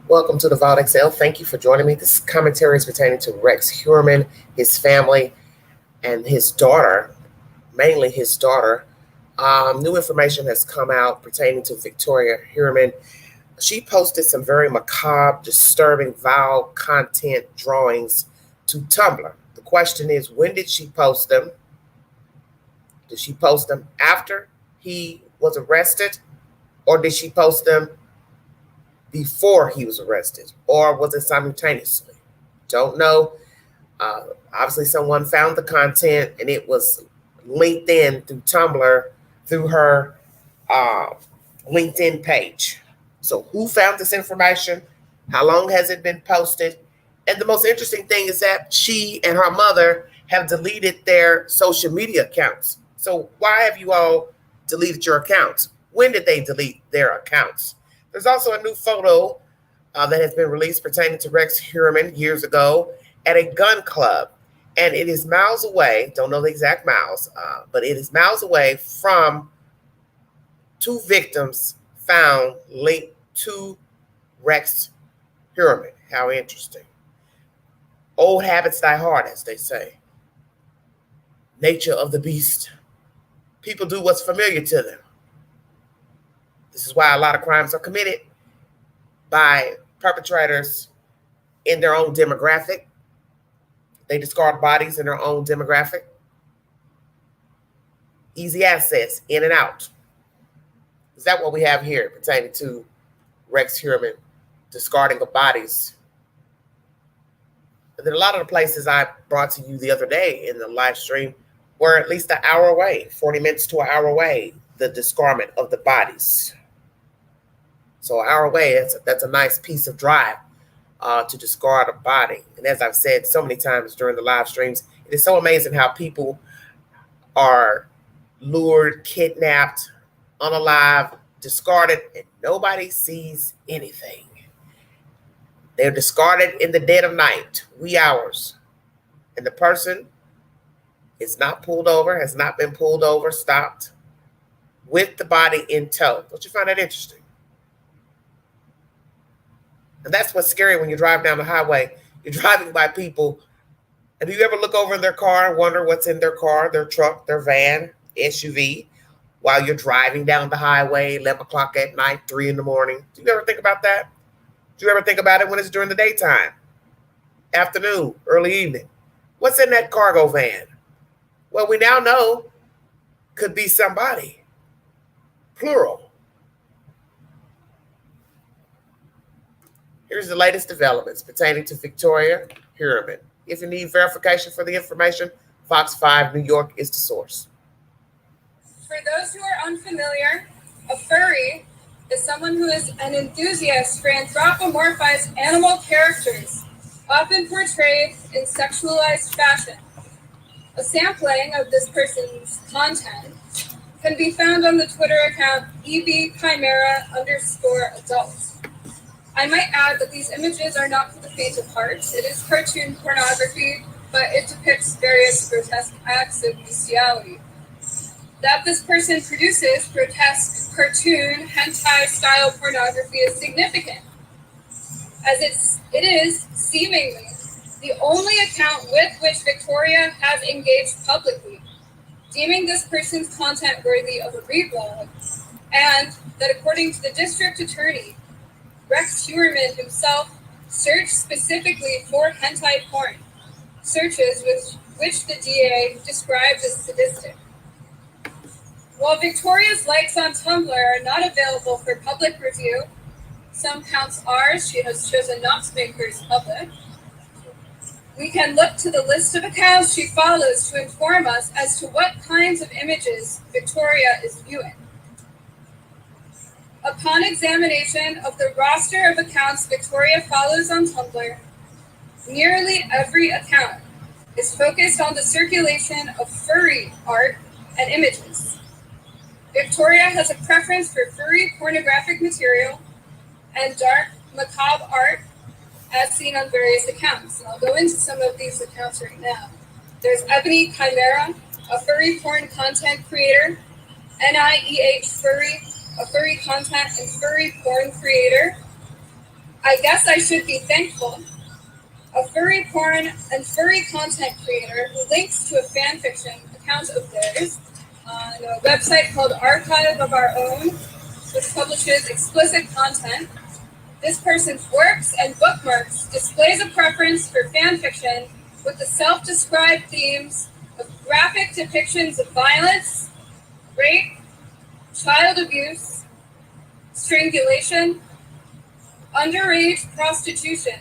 Welcome to the Vault XL. Thank you for joining me. This commentary is pertaining to Rex Heuermann, his family, and his daughter, mainly his daughter. New information has come out pertaining to Victoria Heuermann. She posted some very macabre, disturbing, vile content drawings to Tumblr. The question is, when did she post them? Did she post them after he was arrested, or did she post them before he was arrested, or was it simultaneously? Don't know. Obviously, someone found the content and it was linked in through Tumblr, through her LinkedIn page. So who found this information? How long has it been posted? And the most interesting thing is that she and her mother have deleted their social media accounts. So why have you all deleted your accounts? When did they delete their accounts? There's also a new photo that has been released pertaining to Rex Heuermann years ago at a gun club. And it is miles away, don't know the exact miles, but it is miles away from two victims found linked to Rex Heuermann. How interesting. Old habits die hard, as they say. Nature of the beast. People do what's familiar to them. This is why a lot of crimes are committed by perpetrators in their own demographic. They discard bodies in their own demographic. Easy access, in and out. Is that what we have here pertaining to Rex Heuermann, discarding of bodies? And then a lot of the places I brought to you the other day in the live stream were at least an hour away, 40 minutes to an hour away, the discardment of the bodies. So an hour away, that's a nice piece of drive to discard a body. And as I've said so many times during the live streams, it is so amazing how people are lured, kidnapped, unalive, discarded, and nobody sees anything. They're discarded in the dead of night, wee hours, and the person is not pulled over, has not been pulled over, stopped, with the body in tow. Don't you find that interesting? And that's what's scary when you drive down the highway. You're driving by people, and do you ever look over in their car and wonder what's in their car, their truck, their van, SUV, while you're driving down the highway, 11 o'clock at night, 3 in the morning? Do you ever think about that? Do you ever think about it when it's during the daytime, afternoon, early evening? What's in that cargo van? Well, we now know could be somebody, plural. Here's the latest developments pertaining to Victoria Heuermann. If you need verification for the information, Fox 5 New York is the source. For those who are unfamiliar, a furry is someone who is an enthusiast for anthropomorphized animal characters, often portrayed in sexualized fashion. A sampling of this person's content can be found on the Twitter account ebchimera_adult. I might add that these images are not for the faint of heart. It is cartoon pornography, but it depicts various grotesque acts of bestiality. That this person produces grotesque cartoon hentai-style pornography is significant, as it is seemingly the only account with which Victoria has engaged publicly, deeming this person's content worthy of a reblog, and that according to the district attorney, Rex Heuermann himself searched specifically for hentai porn, searches which the DA described as sadistic. While Victoria's likes on Tumblr are not available for public review, some counts are, she has chosen not to make hers public. We can look to the list of accounts she follows to inform us as to what kinds of images Victoria is viewing. Upon examination of the roster of accounts Victoria follows on Tumblr, nearly every account is focused on the circulation of furry art and images. Victoria has a preference for furry pornographic material and dark, macabre art as seen on various accounts. And I'll go into some of these accounts right now. There's Ebony Chimera, a furry porn content creator, NIEH Furry, a furry content and furry porn creator, I guess I should be thankful. A furry porn and furry content creator who links to a fanfiction account of theirs on a website called Archive of Our Own, which publishes explicit content. This person's works and bookmarks displays a preference for fanfiction with the self-described themes of graphic depictions of violence, rape, child abuse, strangulation, underage prostitution,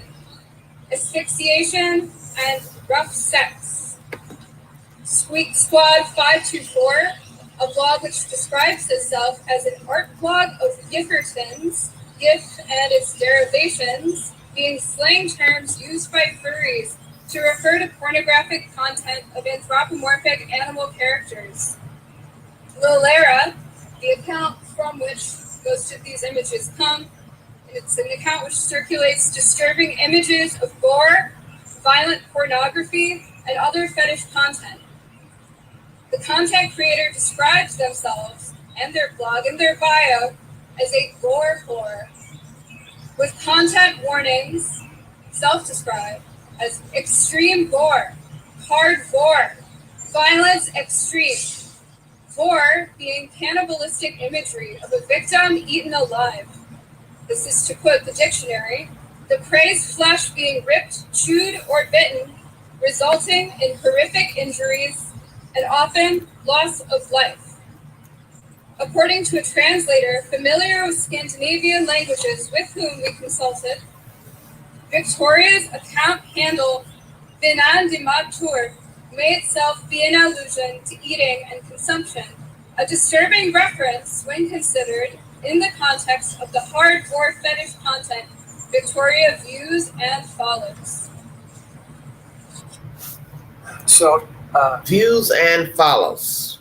asphyxiation, and rough sex. Squeak Squad 524, a blog which describes itself as an art blog of Giffertons, GIF and its derivations being slang terms used by furries to refer to pornographic content of anthropomorphic animal characters. Lilera, the account from which most of these images come, and it's an account which circulates disturbing images of gore, violent pornography, and other fetish content. The content creator describes themselves and their blog and their bio as a gore whore, with content warnings, self-described as extreme gore, hard gore, violence extreme, gore being cannibalistic imagery of a victim eaten alive. This is to quote the dictionary, the prey's flesh being ripped, chewed, or bitten, resulting in horrific injuries and often loss of life. According to a translator familiar with Scandinavian languages with whom we consulted, Victoria's account handle Vinan de Matur may itself be an allusion to eating and consumption, a disturbing reference when considered in the context of the hardcore fetish content Victoria views and follows. So, Views and follows.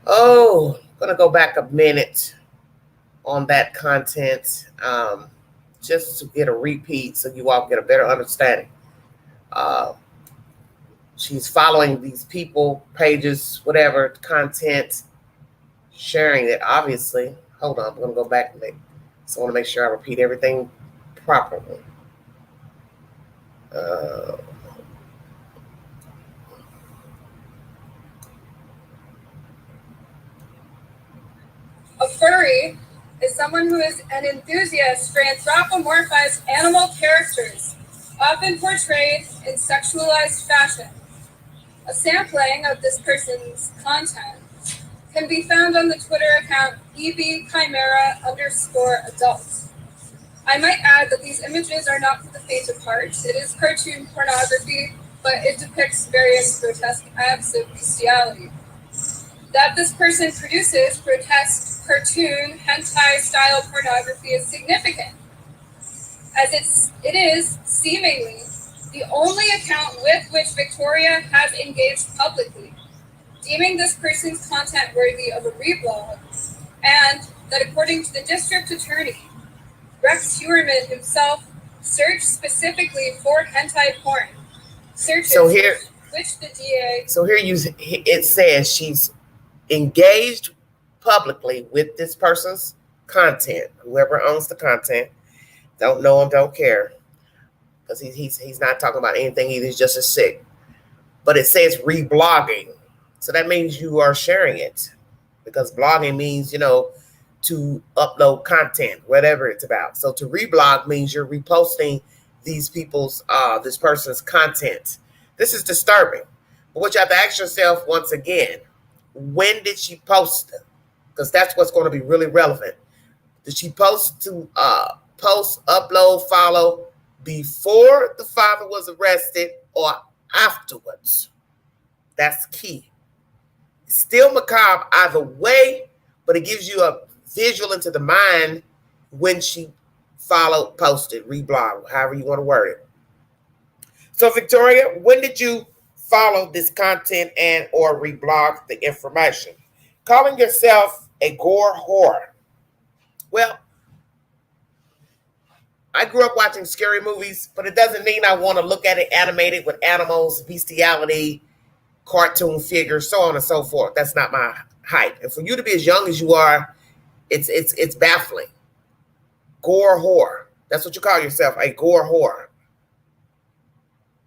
Oh, I'm going to go back a minute on that content just to get a repeat so you all get a better understanding. She's following these people, pages, whatever, content, sharing it, obviously. Hold on, I'm going to go back and so I want to make sure I repeat everything properly. A furry is someone who is an enthusiast for anthropomorphized animal characters, often portrayed in sexualized fashion. A sampling of this person's content can be found on the Twitter account ebchimera_adult. I might add that these images are not for the faint of heart. It is cartoon pornography, but it depicts various grotesque acts of bestiality. That this person produces grotesque cartoon hentai-style pornography is significant, as it is seemingly the only account with which Victoria has engaged publicly, deeming this person's content worthy of a reblog, and that according to the district attorney, Rex Heuermann himself searched specifically for hentai porn. Searches which the DA... So here it says she's engaged publicly with this person's content. Whoever owns the content, don't know him, don't care, because he's not talking about anything either. He's just a sick. But it says reblogging, so that means you are sharing it, because blogging means to upload content, whatever it's about. So to reblog means you're reposting these people's this person's content. This is disturbing. But what you have to ask yourself once again, when did she post them? Because that's what's going to be really relevant. Did she post, upload, follow before the father was arrested or afterwards? That's key. It's still macabre either way, but it gives you a visual into the mind when she followed, posted, reblog, however you want to word it. So Victoria, when did you follow this content and or reblog the information? Calling yourself a gore whore. Well, I grew up watching scary movies, but it doesn't mean I want to look at it animated with animals, bestiality, cartoon figures, so on and so forth. That's not my height. And for you to be as young as you are, it's baffling. Gore whore. That's what you call yourself, a gore whore.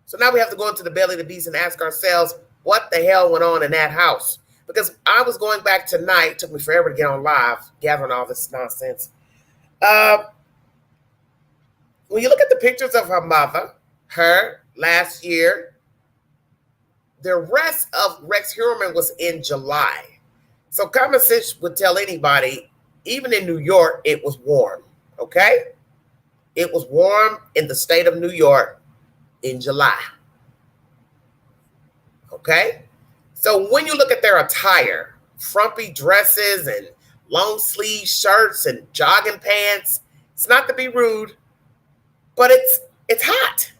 So now we have to go into the belly of the beast and ask ourselves, what the hell went on in that house? Because I was going back tonight, it took me forever to get on live, gathering all this nonsense. When you look at the pictures of her mother, her last year, the rest of Rex Heuermann was in July. So common sense would tell anybody, even in New York, it was warm, okay? It was warm in the state of New York in July, okay? So when you look at their attire, frumpy dresses and long sleeve shirts and jogging pants, it's not to be rude, but it's hot.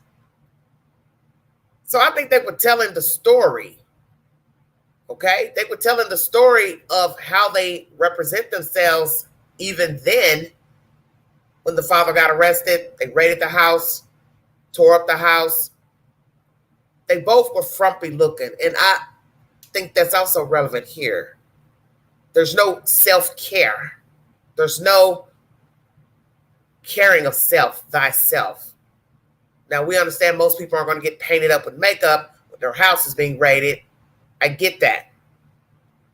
So I think they were telling the story, okay? They were telling the story of how they represent themselves even then. When the father got arrested, they raided the house, tore up the house. They both were frumpy looking. And I think that's also relevant here. There's no self-care. There's no caring of self, thyself. Now, we understand most people aren't going to get painted up with makeup when their house is being raided. I get that.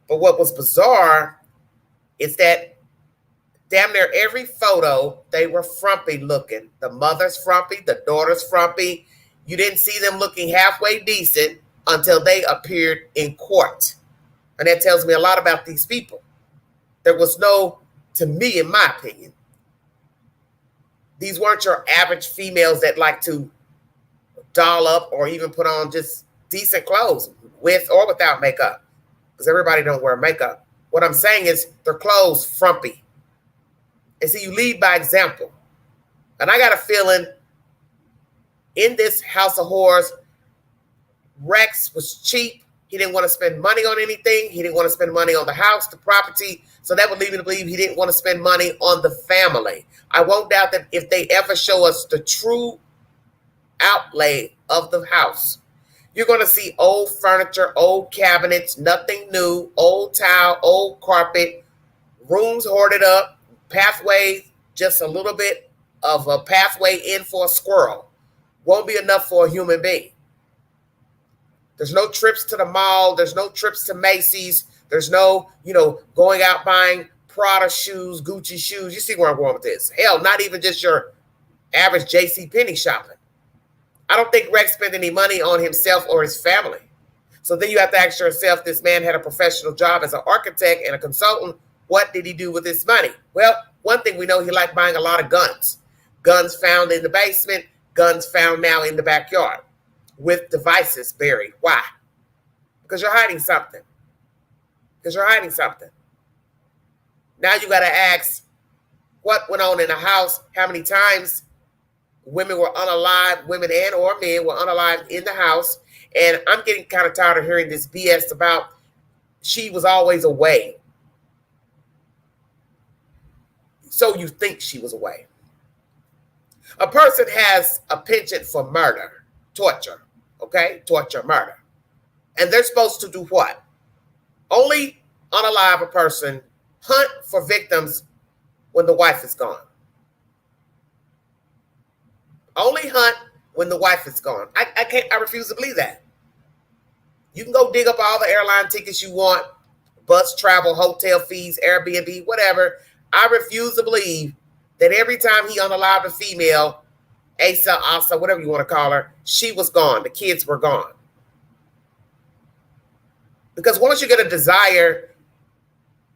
But what was bizarre is that damn near every photo, they were frumpy looking. The mother's frumpy, the daughter's frumpy. You didn't see them looking halfway decent until they appeared in court. And that tells me a lot about these people. There was no, to me, in my opinion, these weren't your average females that like to doll up or even put on just decent clothes with or without makeup, because everybody don't wear makeup. What I'm saying is their clothes frumpy. And so you lead by example. And I got a feeling in this house of horrors, Rex was cheap. He didn't want to spend money on anything. He didn't want to spend money on the house, the property. So that would lead me to believe he didn't want to spend money on the family. I won't doubt that if they ever show us the true outlay of the house, you're going to see old furniture, old cabinets, nothing new, old tile, old carpet, rooms hoarded up, pathway, just a little bit of a pathway in for a squirrel. Won't be enough for a human being. There's no trips to the mall. There's no trips to Macy's. There's no, going out buying Prada shoes, Gucci shoes. You see where I'm going with this. Hell, not even just your average JCPenney shopping. I don't think Rex spent any money on himself or his family. So then you have to ask yourself, this man had a professional job as an architect and a consultant. What did he do with his money? Well, one thing we know, he liked buying a lot of guns. Guns found in the basement, guns found now in the backyard with devices buried. Why? Because you're hiding something. Now you got to ask, what went on in the house? How many times women were unalived, women and or men were unalived in the house? And I'm getting kind of tired of hearing this BS about she was always away. So you think she was away. A person has a penchant for murder, torture, okay? Torture, murder. And they're supposed to do what? Only unalive a person, hunt for victims when the wife is gone. Only hunt when the wife is gone. I refuse to believe that. You can go dig up all the airline tickets you want, bus travel, hotel fees, Airbnb, whatever. I refuse to believe that every time he unalived a female, Asa, whatever you want to call her, she was gone. The kids were gone. Because once you get a desire,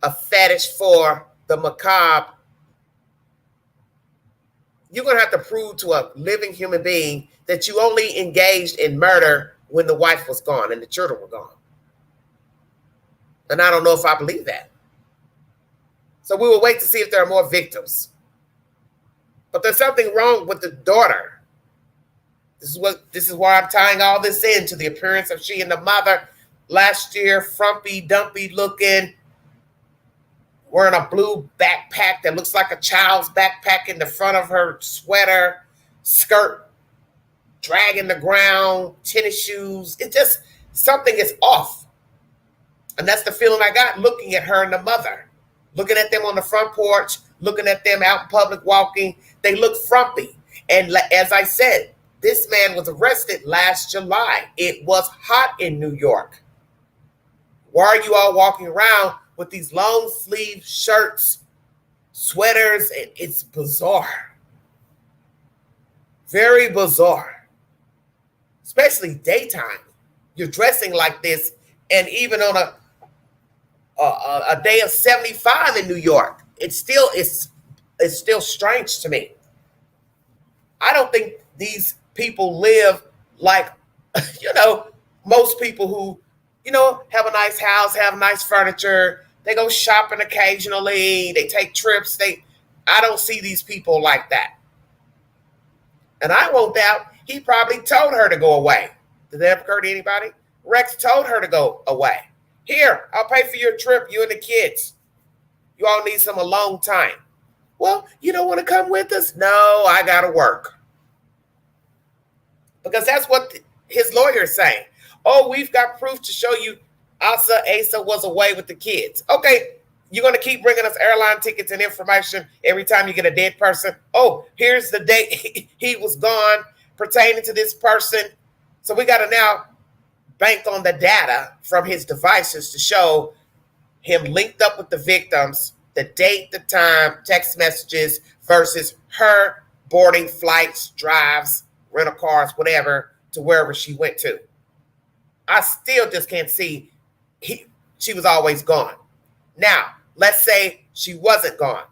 a fetish for the macabre, you're going to have to prove to a living human being that you only engaged in murder when the wife was gone and the children were gone. And I don't know if I believe that. So we will wait to see if there are more victims. But there's something wrong with the daughter. This is why I'm tying all this into the appearance of she and the mother. Last year, frumpy, dumpy looking, wearing a blue backpack that looks like a child's backpack in the front of her sweater, skirt dragging the ground, tennis shoes. It just, something is off. And that's the feeling I got looking at her and the mother, looking at them on the front porch, looking at them out in public walking. They look frumpy. And as I said, this man was arrested last July. It was hot in New York. Why are you all walking around with these long sleeve shirts, sweaters? And it's bizarre. Very bizarre. Especially daytime. You're dressing like this, and even on a day of 75 in New York, it's still strange to me. I don't think these people live like, most people who, have a nice house, have nice furniture. They go shopping occasionally. They take trips. I don't see these people like that. And I won't doubt he probably told her to go away. Did that ever occur to anybody? Rex told her to go away. Here, I'll pay for your trip, you and the kids. You all need some alone time. Well, you don't want to come with us? No, I got to work. Because that's what his lawyer is saying. Oh, we've got proof to show you Asa was away with the kids. Okay, you're going to keep bringing us airline tickets and information every time you get a dead person. Oh, here's the date he was gone pertaining to this person. So we got to now bank on the data from his devices to show him linked up with the victims, the date, the time, text messages versus her boarding flights, drives, rental cars, whatever, to wherever she went to. I still just can't see she was always gone. Now, let's say she wasn't gone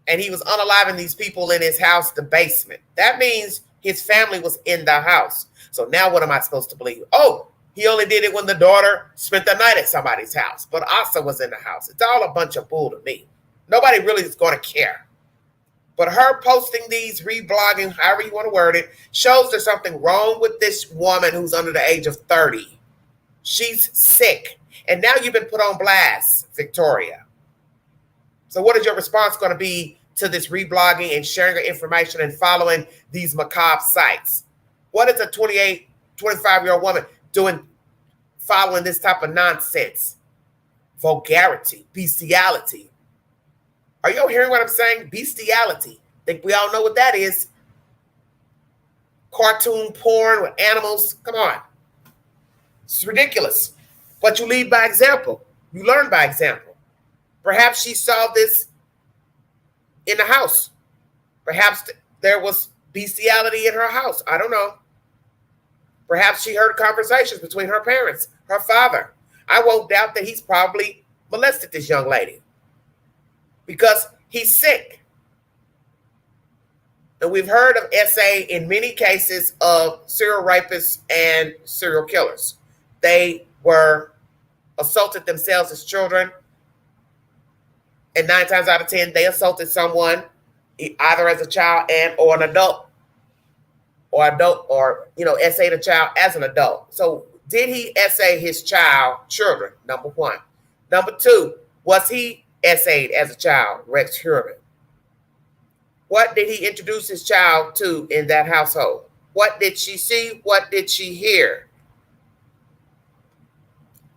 and he was unaliving these people in his house, the basement. That means his family was in the house. So now what am I supposed to believe? Oh, he only did it when the daughter spent the night at somebody's house, but Asa was in the house. It's all a bunch of bull to me. Nobody really is going to care. But her posting these, reblogging, however you want to word it, shows there's something wrong with this woman who's under the age of 30. She's sick. And now you've been put on blast, Victoria. So what is your response going to be to this reblogging and sharing of information and following these macabre sites? What is a 28, 25-year-old woman doing following this type of nonsense? Vulgarity, bestiality. Are you hearing what I'm saying? Bestiality. I think we all know what that is. Cartoon porn with animals. Come on. It's ridiculous. But you lead by example. You learn by example. Perhaps she saw this in the house. Perhaps there was bestiality in her house. I don't know. Perhaps she heard conversations between her parents, her father. I won't doubt that he's probably molested this young lady because he's sick. And we've heard of SA in many cases of serial rapists and serial killers. They were assaulted themselves as children. And 9 times out of 10, they assaulted someone either as a child and or an adult. Or SA'd a child as an adult. So did he SA his children? Number one. Number two, was he SA'd as a child, Rex Heuermann? What did he introduce his child to in that household? What did she see? What did she hear?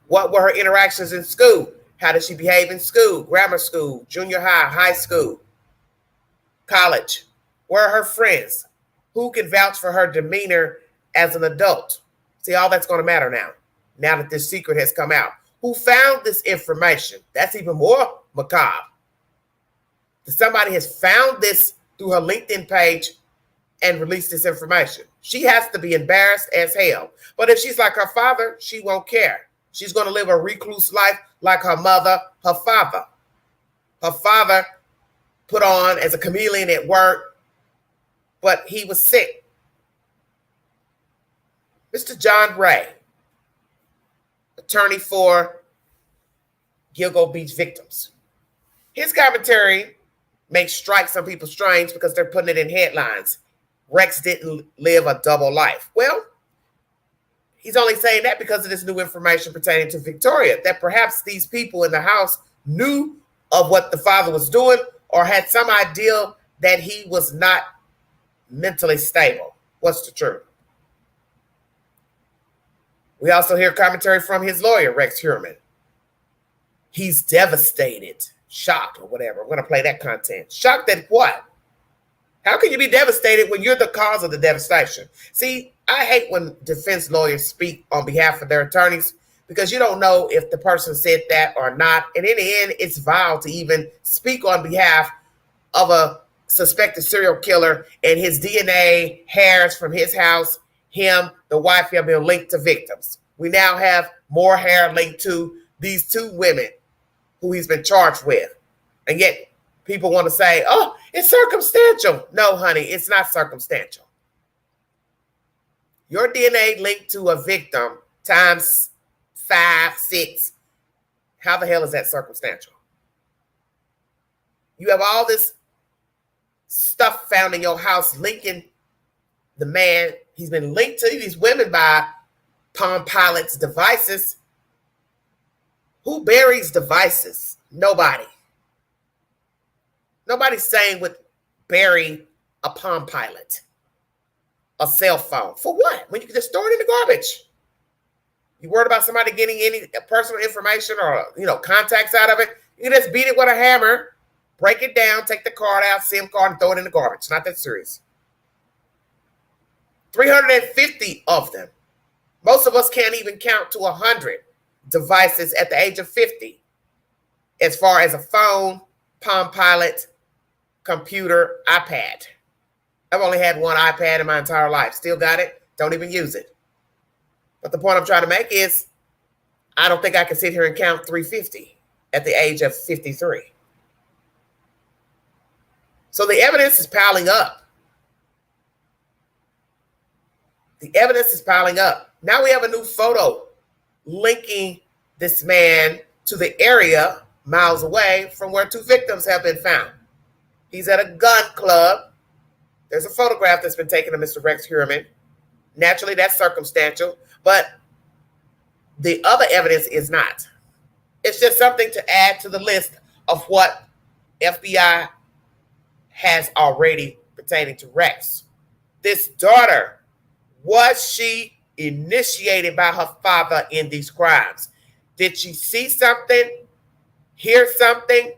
What were her interactions in school? How did she behave in school, grammar school, junior high, high school, college? Where are her friends? Who can vouch for her demeanor as an adult? See, all that's going to matter now that this secret has come out. Who found this information? That's even more macabre. Somebody has found this through her LinkedIn page and released this information. She has to be embarrassed as hell. But if she's like her father, she won't care. She's going to live a recluse life like her mother, her father. Her father put on as a chameleon at work, but he was sick. Mr. John Ray, attorney for Gilgo Beach victims. His commentary makes strike some people strange because they're putting it in headlines. Rex didn't live a double life. Well, he's only saying that because of this new information pertaining to Victoria, that perhaps these people in the house knew of what the father was doing or had some idea that he was not mentally stable. What's the truth? We also hear commentary from his lawyer, Rex Heuermann. He's devastated. shocked or whatever. I'm going to play that content. Shocked at what? How can you be devastated when you're the cause of the devastation? See, I hate when defense lawyers speak on behalf of their attorneys because you don't know if the person said that or not. And in the end, it's vile to even speak on behalf of a suspected serial killer and his DNA, hairs from his house, him, the wife have been linked to victims. We now have more hair linked to these two women who he's been charged with. And yet people want to say, oh, it's circumstantial. No, honey, it's not circumstantial. Your DNA linked to a victim times 5, 6. How the hell is that circumstantial? You have all this stuff found in your house linking the man. He's been linked to these women by Palm Pilot's devices. Who buries devices? Nobody. Nobody's saying would bury a Palm Pilot, a cell phone. For what? When you can just throw it in the garbage. You worried about somebody getting any personal information or, contacts out of it? You can just beat it with a hammer, break it down, take the card out, SIM card, and throw it in the garbage. It's not that serious. 350 of them. Most of us can't even count to 100 devices at the age of 50. As far as a phone, Palm Pilot, computer, iPad. I've only had one iPad in my entire life. Still got it. Don't even use it. But the point I'm trying to make is I don't think I can sit here and count 350 at the age of 53. So the evidence is piling up. The evidence is piling up. Now we have a new photo linking this man to the area miles away from where two victims have been found. He's at a gun club. There's a photograph that's been taken of Mr. Rex Heuermann. Naturally, that's circumstantial, but the other evidence is not. It's just something to add to the list of what FBI has already pertaining to Rex. This daughter, was she initiated by her father in these crimes? Did she see something, hear something,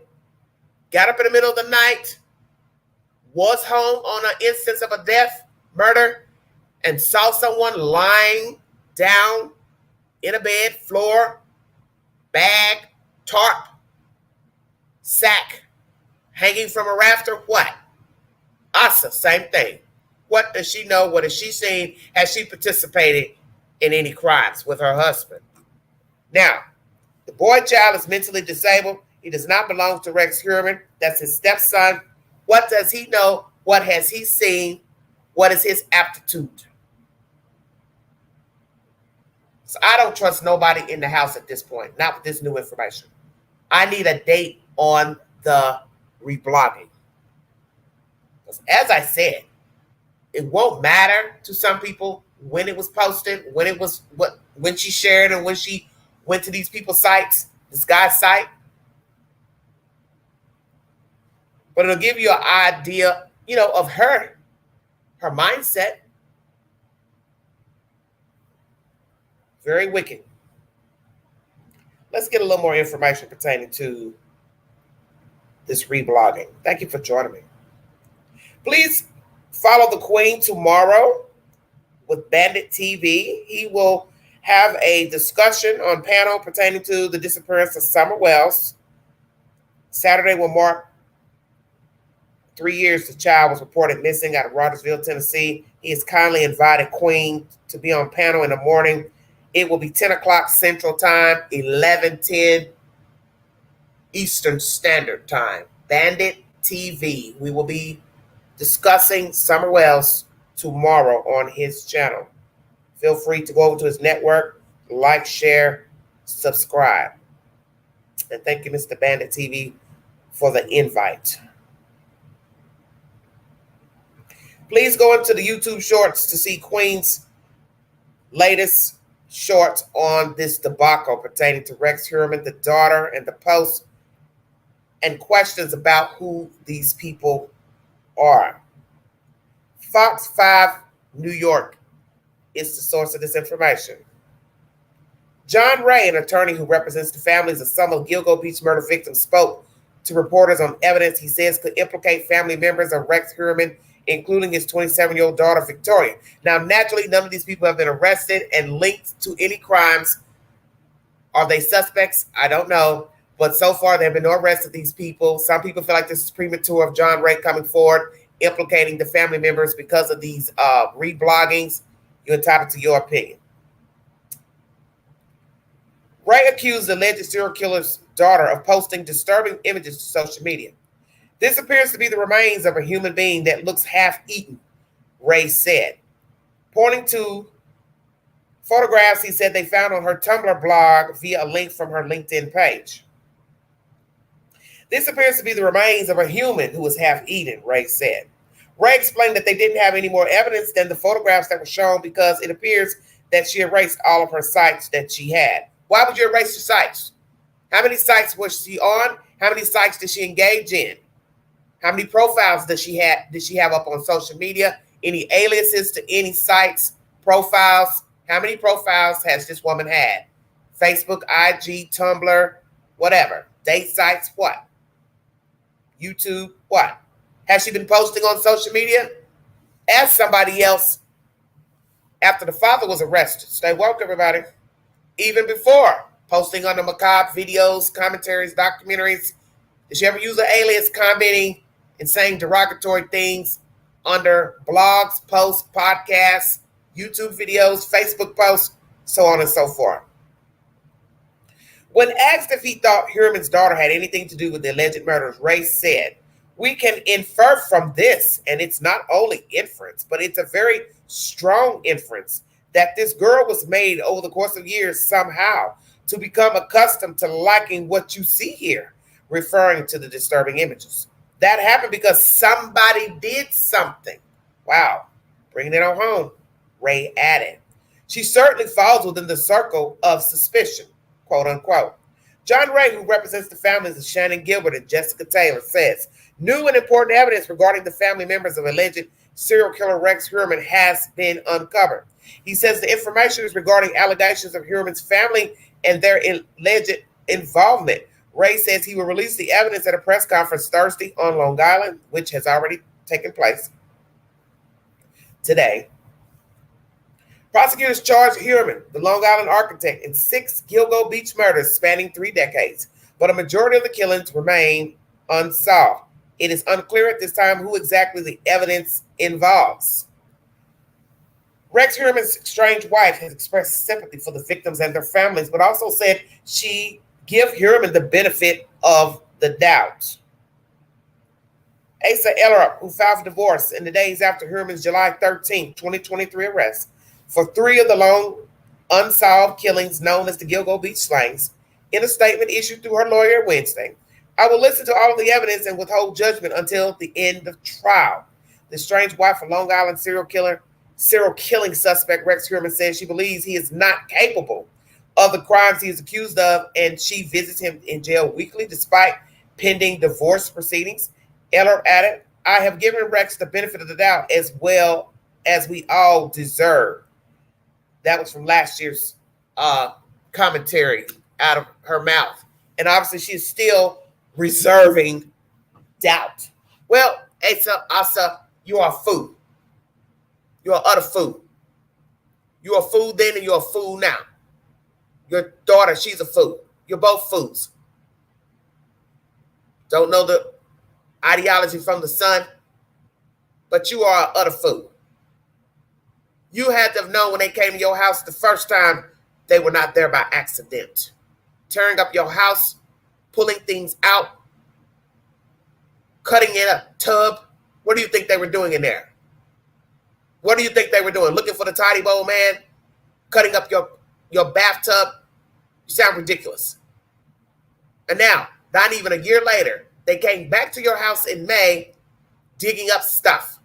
got up in the middle of the night, was home on an instance of a death, murder, and saw someone lying down in a bed, floor, bag, tarp, sack, hanging from a rafter? What? Asa, same thing. What does she know? What has she seen? Has she participated in any crimes with her husband? Now, the boy child is mentally disabled. He does not belong to Rex Heuermann. That's his stepson. What does he know? What has he seen? What is his aptitude? So I don't trust nobody in the house at this point, not with this new information. I need a date on the reblogging. As I said, it won't matter to some people when it was posted, when she shared and when she went to these people's sites, this guy's site. But it'll give you an idea, of her mindset. Very wicked. Let's get a little more information pertaining to this reblogging. Thank you for joining me. Please follow the Queen tomorrow with Bandit TV. He will have a discussion on panel pertaining to the disappearance of Summer Wells. Saturday will mark 3 years the child was reported missing out of Rogersville, Tennessee. He has kindly invited Queen to be on panel in the morning. It will be 10 o'clock Central Time, 11:10 Eastern Standard Time. Bandit TV. We will be discussing Summer Wells tomorrow on his channel. Feel free to go over to his network, like, share, subscribe. And thank you, Mr. Bandit TV, for the invite. Please go into the YouTube shorts to see Queen's latest shorts on this debacle pertaining to Rex Heuermann, the daughter, and the post, and questions about who these people are. Fox 5 New York is the source of this information. John Ray, an attorney who represents the families of some of Gilgo Beach murder victims, spoke to reporters on evidence he says could implicate family members of Rex Heuermann, including his 27-year-old daughter, Victoria. Now, naturally, none of these people have been arrested and linked to any crimes. Are they suspects? I don't know. But so far, there have been no arrests of these people. Some people feel like this is premature of John Ray coming forward, implicating the family members because of these rebloggings. You're entitled to your opinion. Ray accused the alleged serial killer's daughter of posting disturbing images to social media. This appears to be the remains of a human being that looks half-eaten, Ray said. Pointing to photographs he said they found on her Tumblr blog via a link from her LinkedIn page. This appears to be the remains of a human who was half-eaten, Ray said. Ray explained that they didn't have any more evidence than the photographs that were shown because it appears that she erased all of her sites that she had. Why would you erase your sites? How many sites was she on? How many sites did she engage in? How many profiles did she have up on social media? Any aliases to any sites, profiles? How many profiles has this woman had? Facebook, IG, Tumblr, whatever. Date sites, what? YouTube, what? Has she been posting on social media? Ask somebody else after the father was arrested. Stay woke, everybody. Even before posting on the Macabre videos, commentaries, documentaries. Did she ever use an alias commenting and saying derogatory things under blogs, posts, podcasts, YouTube videos, Facebook posts, so on and so forth? When asked if he thought Heuermann's daughter had anything to do with the alleged murders, Ray said, "We can infer from this, and it's not only inference, but it's a very strong inference, that this girl was made over the course of years somehow to become accustomed to liking what you see here," referring to the disturbing images. That happened because somebody did something. Wow, bringing it on home, Ray added. She certainly falls within the circle of suspicion, quote unquote. John Ray, who represents the families of Shannon Gilbert and Jessica Taylor, says new and important evidence regarding the family members of alleged serial killer Rex Heuermann has been uncovered. He says the information is regarding allegations of Heuermann's family and their alleged involvement. Ray says he will release the evidence at a press conference Thursday on Long Island, which has already taken place today. Prosecutors charged Heuermann, the Long Island architect, in 6 Gilgo Beach murders spanning 3 decades, but a majority of the killings remain unsolved. It is unclear at this time who exactly the evidence involves. Rex Heuermann's estranged wife has expressed sympathy for the victims and their families, but also said she give Heuermann the benefit of the doubt. Asa Ellerup, who filed for divorce in the days after Heuermann's July 13, 2023 arrest for 3 of the long unsolved killings known as the Gilgo Beach slayings, in a statement issued through her lawyer Wednesday, "I will listen to all of the evidence and withhold judgment until the end of trial." The estranged wife of Long Island serial killing suspect Rex Heuermann says she believes he is not capable of the crimes he is accused of, and she visits him in jail weekly despite pending divorce proceedings. Eller added, "I have given Rex the benefit of the doubt as well as we all deserve." That was from last year's commentary out of her mouth. And obviously she is still reserving doubt. Well, Asa, you are a fool. You're an utter fool. You're a fool then and you're a fool now. Your daughter, she's a fool. You're both fools. Don't know the ideology from the son, but you are an utter fool. You had to have known when they came to your house the first time they were not there by accident. Tearing up your house, pulling things out, cutting in a tub. What do you think they were doing in there? What do you think they were doing? Looking for the tidy bowl man? Cutting up your bathtub? You sound ridiculous. And now, not even a year later, they came back to your house in May, digging up stuff.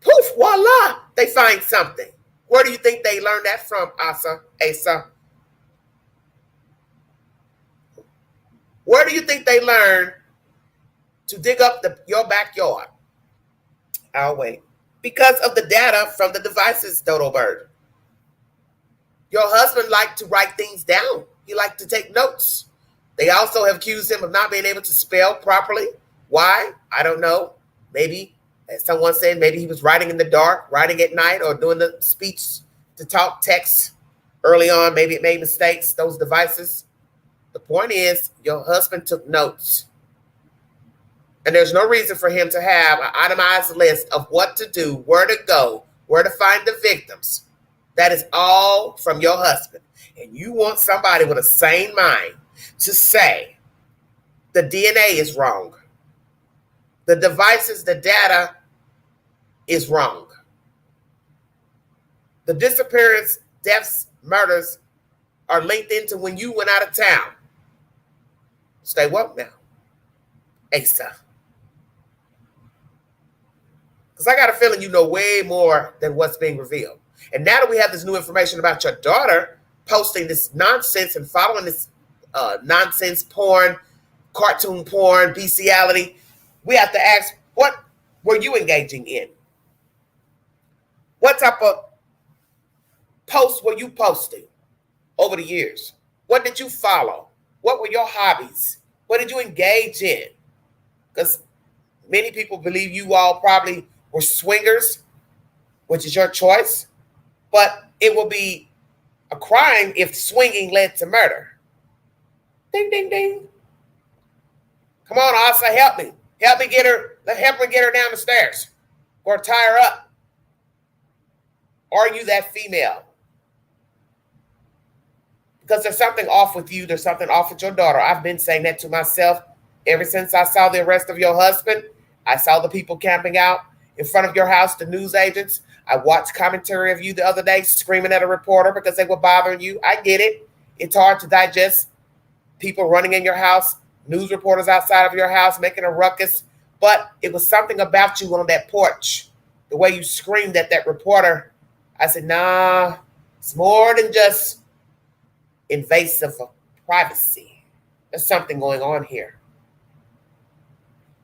Poof, voila, they find something. Where do you think they learned that from, Asa? Where do you think they learned to dig up your backyard? I'll wait. Because of the data from the devices, Dodo Bird. Your husband liked to write things down. He liked to take notes. They also have accused him of not being able to spell properly. Why? I don't know. Maybe, as someone said, maybe he was writing in the dark, writing at night, or doing the speech to talk text early on. Maybe it made mistakes, those devices. The point is, your husband took notes. And there's no reason for him to have an itemized list of what to do, where to go, where to find the victims. That is all from your husband. And you want somebody with a sane mind to say the DNA is wrong. The devices, the data is wrong. The disappearance, deaths, murders are linked into when you went out of town. Stay woke now. Asa. Because I got a feeling you know way more than what's being revealed. And now that we have this new information about your daughter posting this nonsense and following this nonsense porn, cartoon porn, bestiality, we have to ask, what were you engaging in? What type of posts were you posting over the years? What did you follow? What were your hobbies? What did you engage in? Because many people believe you all probably were swingers, which is your choice, but it will be a crime if swinging led to murder. Ding, ding, ding. Come on, Asa, help me. Help me get her down the stairs or tie her up. Are you that female? Because there's something off with you. There's something off with your daughter. I've been saying that to myself ever since I saw the arrest of your husband. I saw the people camping out in front of your house, the news agents. I watched commentary of you the other day screaming at a reporter because they were bothering you. I get it. It's hard to digest people running in your house, news reporters outside of your house making a ruckus. But it was something about you on that porch, the way you screamed at that reporter. I said, nah, it's more than just invasive of privacy. There's something going on here.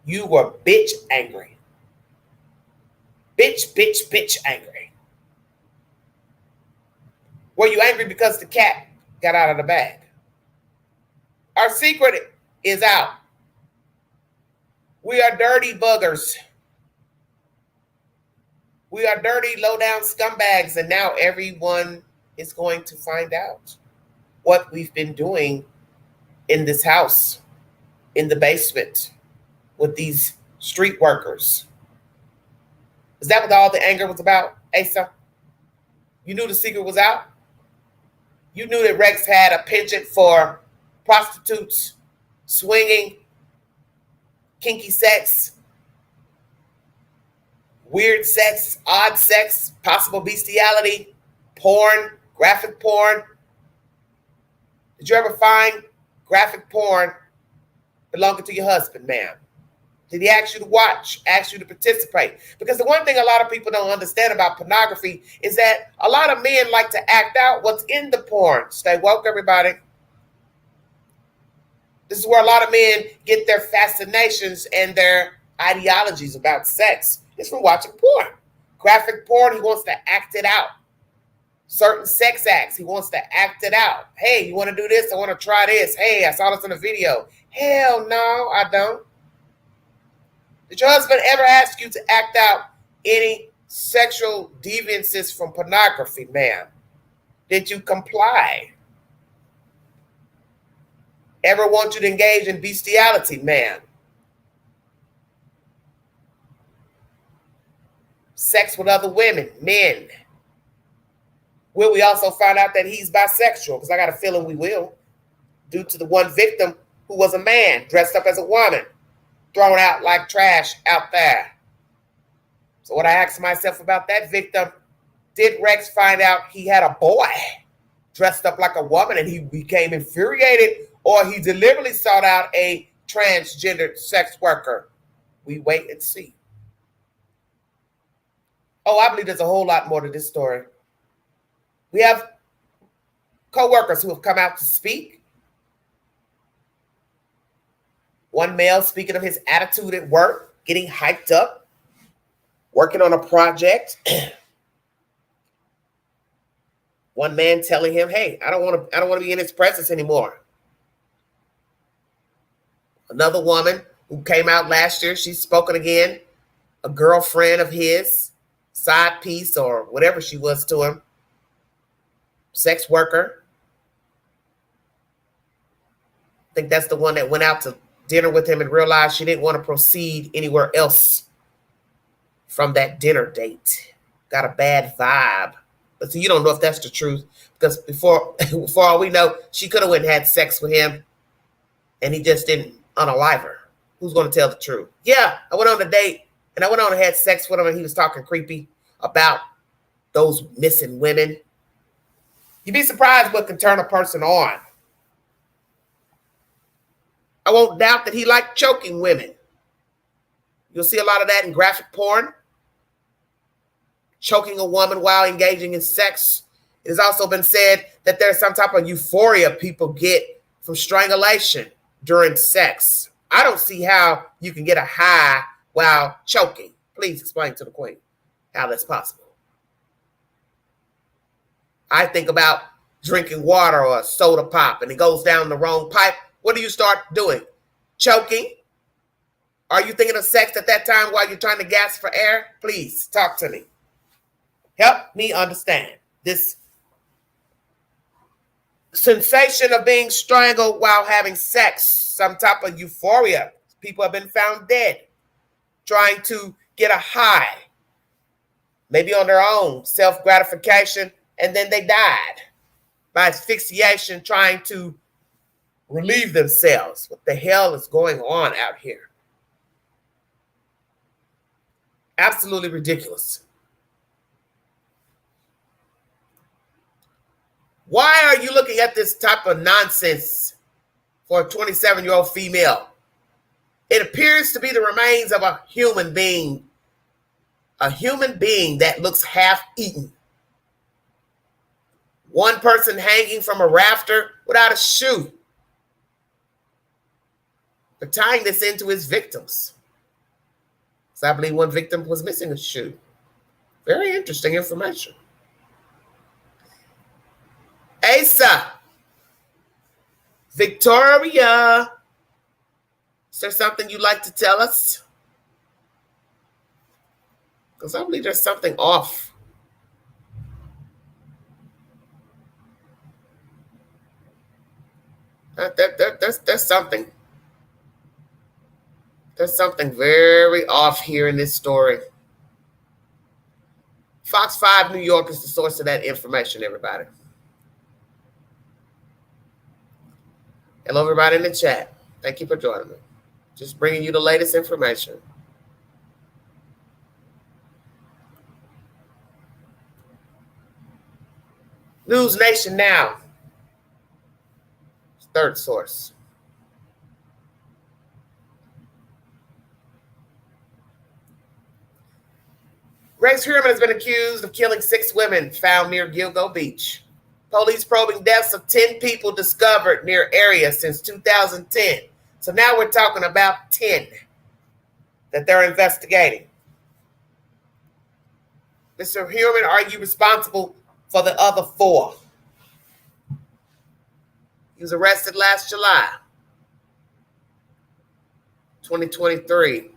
You were bitch angry. Bitch angry. Were you angry because the cat got out of the bag? Our secret is out. We are dirty buggers. We are dirty, low-down scumbags, and now everyone is going to find out what we've been doing in this house, in the basement, with these street workers. Is that what all the anger was about, Asa? You knew the secret was out? You knew that Rex had a penchant for prostitutes, swinging, kinky sex, weird sex, odd sex, possible bestiality, porn, graphic porn. Did you ever find graphic porn belonging to your husband, ma'am? Did he ask you to watch, ask you to participate? Because the one thing a lot of people don't understand about pornography is that a lot of men like to act out what's in the porn. Stay woke, everybody. This is where a lot of men get their fascinations and their ideologies about sex. It's from watching porn. Graphic porn, he wants to act it out. Certain sex acts, he wants to act it out. Hey, you want to do this? I want to try this. Hey, I saw this in a video. Hell no, I don't. Did your husband ever ask you to act out any sexual deviances from pornography, ma'am? Did you comply? Ever want you to engage in bestiality, ma'am? Sex with other women, men. Will we also find out that he's bisexual? Because I got a feeling we will, due to the one victim who was a man dressed up as a woman, thrown out like trash out there. So what I asked myself about that victim, did Rex find out he had a boy dressed up like a woman and he became infuriated, or he deliberately sought out a transgendered sex worker? We wait and see. Oh, I believe there's a whole lot more to this story. We have co-workers who have come out to speak. One male speaking of his attitude at work, getting hyped up, working on a project. One man telling him, hey, I don't want to be in his presence anymore. Another woman who came out last year, she's spoken again, a girlfriend of his, side piece or whatever she was to him, sex worker. I think that's the one that went out to dinner with him and realized she didn't want to proceed anywhere else from that dinner date. Got a bad vibe. But so you don't know if that's the truth, because before all we know, she could have went and had sex with him and he just didn't unalive her. Who's going to tell the truth? Yeah, I went on a date and I went on and had sex with him and he was talking creepy about those missing women. You'd be surprised what can turn a person on. I won't doubt that he liked choking women. You'll see a lot of that in graphic porn. Choking a woman while engaging in sex. It has also been said that there's some type of euphoria people get from strangulation during sex. I don't see how you can get a high while choking. Please explain to the queen how that's possible. I think about drinking water or a soda pop and it goes down the wrong pipe. What do you start doing? Choking? Are you thinking of sex at that time while you're trying to gasp for air? Please talk to me. Help me understand this sensation of being strangled while having sex, some type of euphoria. People have been found dead trying to get a high, maybe on their own self-gratification, and then they died by asphyxiation trying to relieve themselves. What the hell is going on out here? Absolutely ridiculous. Why are you looking at this type of nonsense for a 27-year-old female? It appears to be the remains of a human being that looks half-eaten. One person hanging from a rafter without a shoe. They're tying this into his victims. So I believe one victim was missing a shoe. Very interesting information. Asa, Victoria, is there something you'd like to tell us? Because I believe there's something off. There's something. There's something very off here in this story. Fox 5 New York is the source of that information, everybody. Hello, everybody in the chat. Thank you for joining me. Just bringing you the latest information. News Nation Now. Third source. Rex Heuermann has been accused of killing 6 women found near Gilgo Beach. Police probing deaths of 10 people discovered near area since 2010. So now we're talking about 10 that they're investigating. Mr. Heuermann argued responsible for the other 4. He was arrested last July, 2023.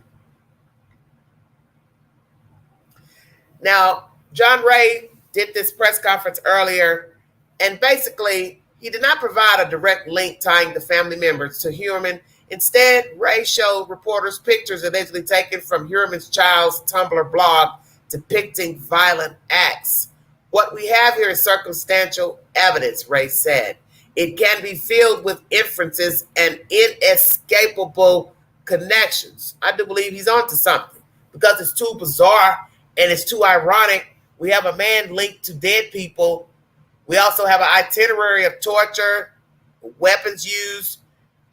Now, John Ray did this press conference earlier, and basically, he did not provide a direct link tying the family members to Heuermann. Instead, Ray showed reporters pictures allegedly taken from Heuermann's child's Tumblr blog depicting violent acts. What we have here is circumstantial evidence, Ray said. It can be filled with inferences and inescapable connections. I do believe he's onto something because it's too bizarre and it's too ironic. We have a man linked to dead people. We also have an itinerary of torture, weapons used,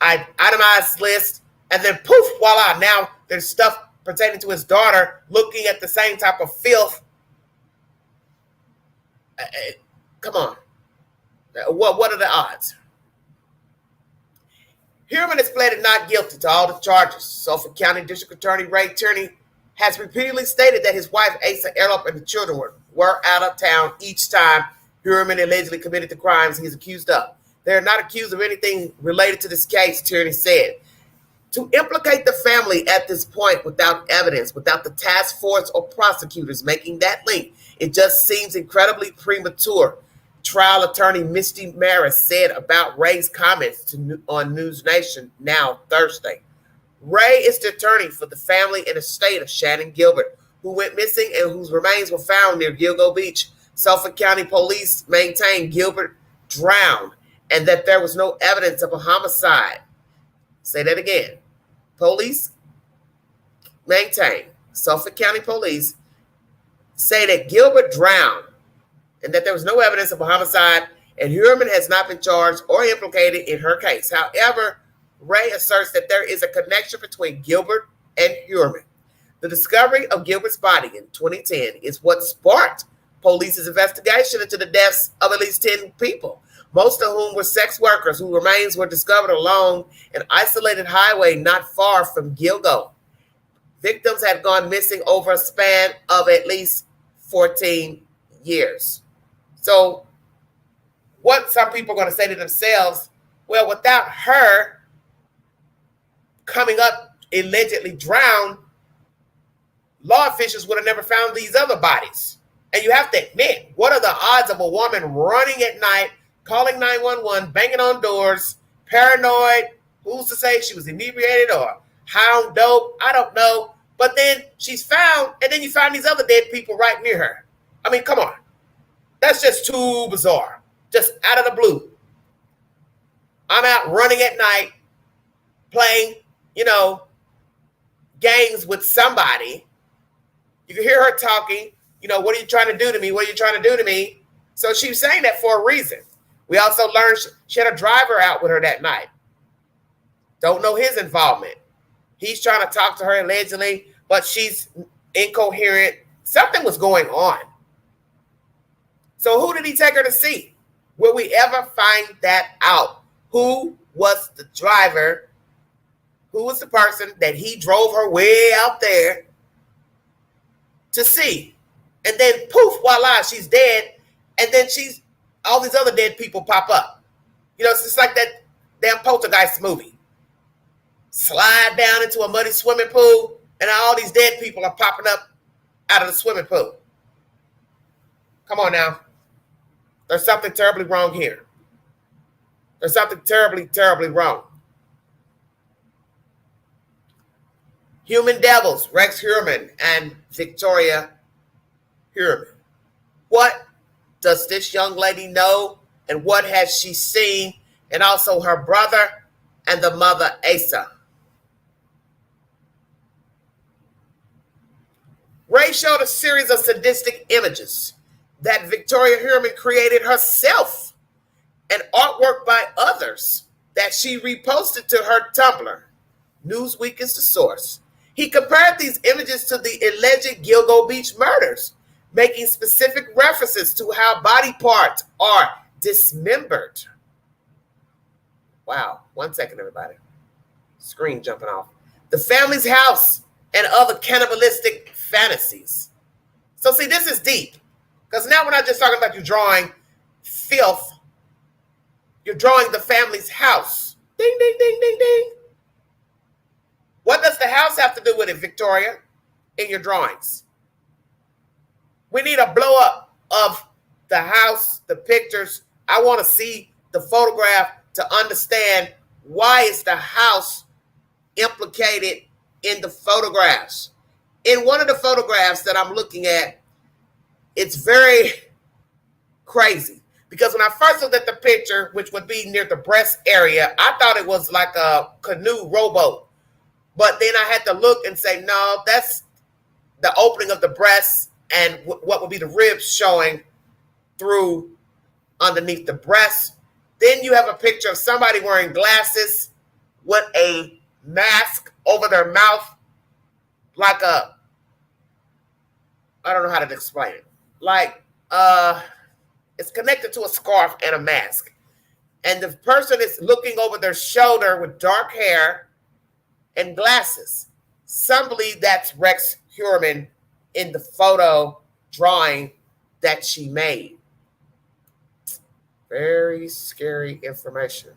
itemized list, and then poof, voila, now there's stuff pertaining to his daughter looking at the same type of filth. Come on. What are the odds? Heuermann has pleaded not guilty to all the charges. Suffolk County District Attorney Ray Tierney has repeatedly stated that his wife, Asa Erlop, and the children were out of town each time Heuermann allegedly committed the crimes he's accused of. They are not accused of anything related to this case, Tierney said. To implicate the family at this point without evidence, without the task force or prosecutors making that link, it just seems incredibly premature. Trial attorney Misty Maris said about Ray's comments on News Nation Now Thursday. Ray is the attorney for the family and estate of Shannon Gilbert, who went missing and whose remains were found near Gilgo Beach. Suffolk County Police maintained Gilbert drowned and that there was no evidence of a homicide. Say that again. Police maintain, Suffolk County Police say that Gilbert drowned and that there was no evidence of a homicide, and Heuermann has not been charged or implicated in her case. However, Ray asserts that there is a connection between Gilbert and Heuermann. The discovery of Gilbert's body in 2010 is what sparked police's investigation into the deaths of at least 10 people, most of whom were sex workers whose remains were discovered along an isolated highway not far from Gilgo. Victims had gone missing over a span of at least 14 years. So what some people are going to say to themselves, well, without her coming up allegedly drowned, law officials would have never found these other bodies. And you have to admit, what are the odds of a woman running at night, calling 911, banging on doors, paranoid? Who's to say she was inebriated or high on dope? I don't know. But then she's found, and then you find these other dead people right near her. I mean, come on. That's just too bizarre. Just out of the blue. I'm out running at night, playing, games with somebody. You can hear her talking. What are you trying to do to me? What are you trying to do to me? So she was saying that for a reason. We also learned she had a driver out with her that night. Don't know his involvement. He's trying to talk to her allegedly, but she's incoherent. Something was going on. So who did he take her to see? Will we ever find that out? Who was the driver? Who was the person that he drove her way out there to see? And then poof, voila, she's dead. And then all these other dead people pop up. It's just like that damn Poltergeist movie. Slide down into a muddy swimming pool, and all these dead people are popping up out of the swimming pool. Come on now. There's something terribly wrong here. There's something terribly, terribly wrong. Human devils, Rex Heuermann and Victoria Heuermann. What does this young lady know, and what has she seen? And also her brother and the mother, Asa. Ray showed a series of sadistic images that Victoria Heuermann created herself and artwork by others that she reposted to her Tumblr. Newsweek is the source. He compared these images to the alleged Gilgo Beach murders, making specific references to how body parts are dismembered. Wow. 1 second, everybody. Screen jumping off. The family's house and other cannibalistic fantasies. So see, this is deep. Because now we're not just talking about you drawing filth. You're drawing the family's house. Ding, ding, ding, ding, ding. What does the house have to do with it, Victoria, in your drawings? We need a blow up of the house, the pictures. I want to see the photograph to understand why is the house implicated in the photographs. In one of the photographs that I'm looking at, it's very crazy. Because when I first looked at the picture, which would be near the breast area, I thought it was like a canoe rowboat. But then I had to look and say, no, that's the opening of the breast and what would be the ribs showing through underneath the breast. Then you have a picture of somebody wearing glasses with a mask over their mouth, like I don't know how to explain it. Like, it's connected to a scarf and a mask. And the person is looking over their shoulder with dark hair and glasses. Some believe that's Rex Heuermann in the photo drawing that she made. Very scary information.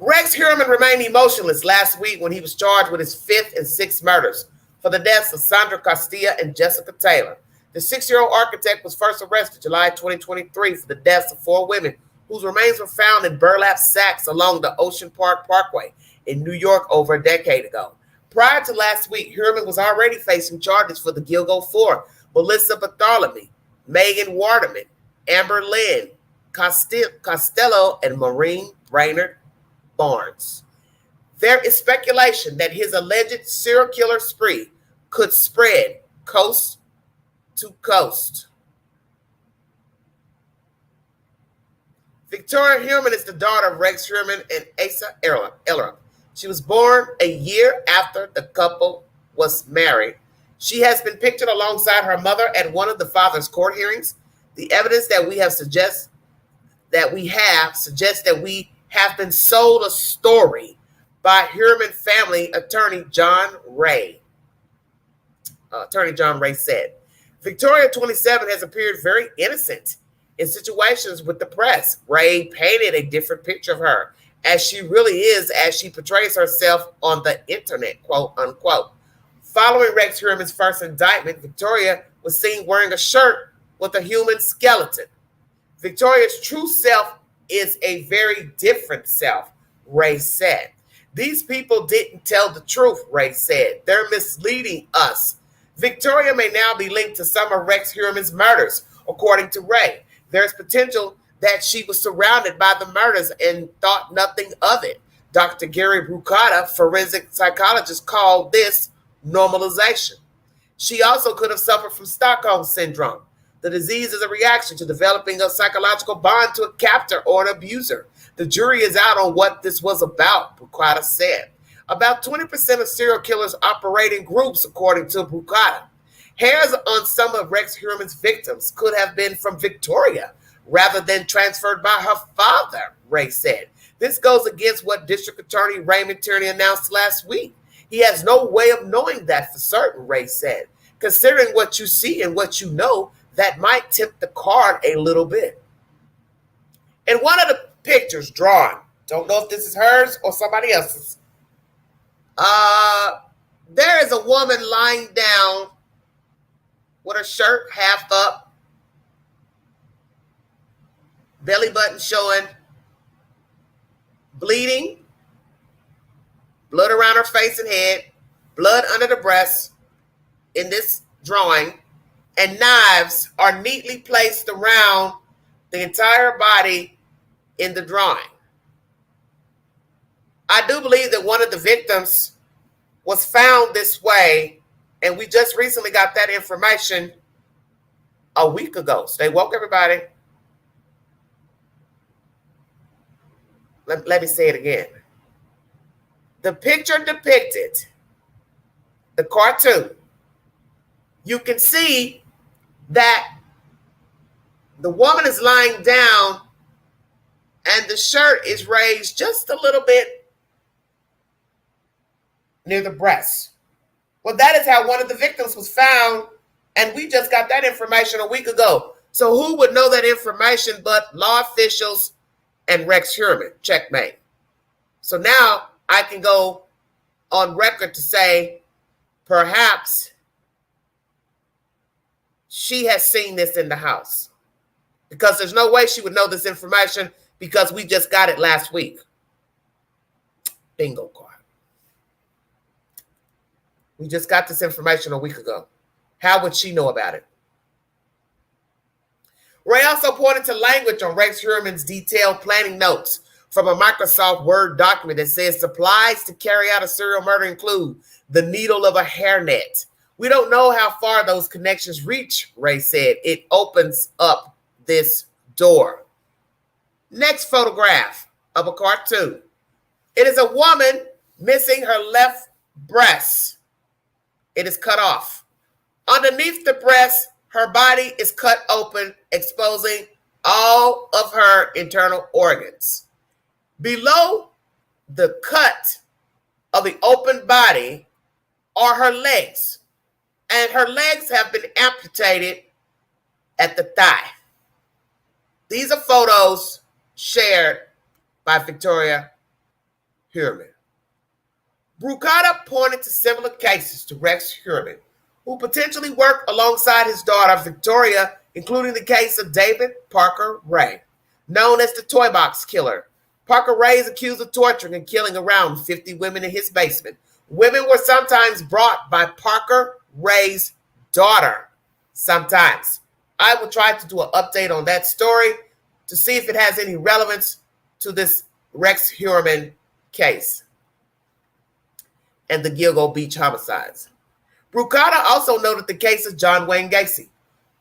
Rex Heuermann remained emotionless last week when he was charged with his fifth and sixth murders for the deaths of Sandra Castilla and Jessica Taylor. The 6-year-old architect was first arrested July 2023 for the deaths of 4 women whose remains were found in burlap sacks along the Ocean Park Parkway in New York over a decade ago. Prior to last week, Heuermann was already facing charges for the Gilgo 4, Melissa Bartholomew, Megan Waterman, Amber Lynn, Costello, and Maureen Brainerd Barnes. There is speculation that his alleged serial killer spree could spread coast to coast. Victoria Heuermann is the daughter of Rex Heuermann and Asa Ellerup. She was born a year after the couple was married. She has been pictured alongside her mother at one of the father's court hearings. The evidence that we have suggests that we have been sold a story by Heuermann family attorney John Ray. Attorney John Ray said, Victoria, 27, has appeared very innocent in situations with the press. Ray painted a different picture of her as she really is, as she portrays herself on the internet, quote unquote. Following Rex Heuermann's first indictment, Victoria was seen wearing a shirt with a human skeleton. Victoria's true self is a very different self, Ray said. These people didn't tell the truth, Ray said. They're misleading us. Victoria may now be linked to some of Rex Heuermann's murders, according to Ray. There's potential that she was surrounded by the murders and thought nothing of it. Dr. Gary Brucata, forensic psychologist, called this normalization. She also could have suffered from Stockholm syndrome. The disease is a reaction to developing a psychological bond to a captor or an abuser. The jury is out on what this was about, Brucata said. About 20% of serial killers operate in groups, according to Brucata. Hairs on some of Rex Heuermann's victims could have been from Victoria rather than transferred by her father, Ray said. This goes against what District Attorney Raymond Tierney announced last week. He has no way of knowing that for certain, Ray said. Considering what you see and what you know, that might tip the card a little bit. In one of the pictures drawn, don't know if this is hers or somebody else's, there is a woman lying down with her shirt half up, belly button showing, bleeding, blood around her face and head, blood under the breast in this drawing, and knives are neatly placed around the entire body in the drawing. I do believe that one of the victims was found this way, and we just recently got that information a week ago. Stay woke, everybody. Let me say it again. The picture depicted, the cartoon, you can see that the woman is lying down and the shirt is raised just a little bit near the breast. Well, that is how one of the victims was found, and we just got that information a week ago. So who would know that information but law officials and Rex Heuermann? Checkmate. So now I can go on record to say perhaps she has seen this in the house, because there's no way she would know this information because we just got it last week. Bingo card. We just got this information a week ago. How would she know about it? Ray also pointed to language on Rex Heuermann's detailed planning notes from a Microsoft Word document that says supplies to carry out a serial murder include the needle of a hairnet. We don't know how far those connections reach, Ray said. It opens up this door. Next photograph of a cartoon. It is a woman missing her left breast. It is cut off. Underneath the breast, her body is cut open, exposing all of her internal organs. Below the cut of the open body are her legs, and her legs have been amputated at the thigh. These are photos shared by Victoria Heuermann. Broadening pointed to similar cases to Rex Heuermann, who potentially worked alongside his daughter Victoria, including the case of David Parker Ray, known as the Toy Box Killer. Parker Ray is accused of torturing and killing around 50 women in his basement. Women were sometimes brought by Parker Ray's daughter. Sometimes. I will try to do an update on that story to see if it has any relevance to this Rex Heuermann case and the Gilgo Beach homicides. Broadening also noted the case of John Wayne Gacy,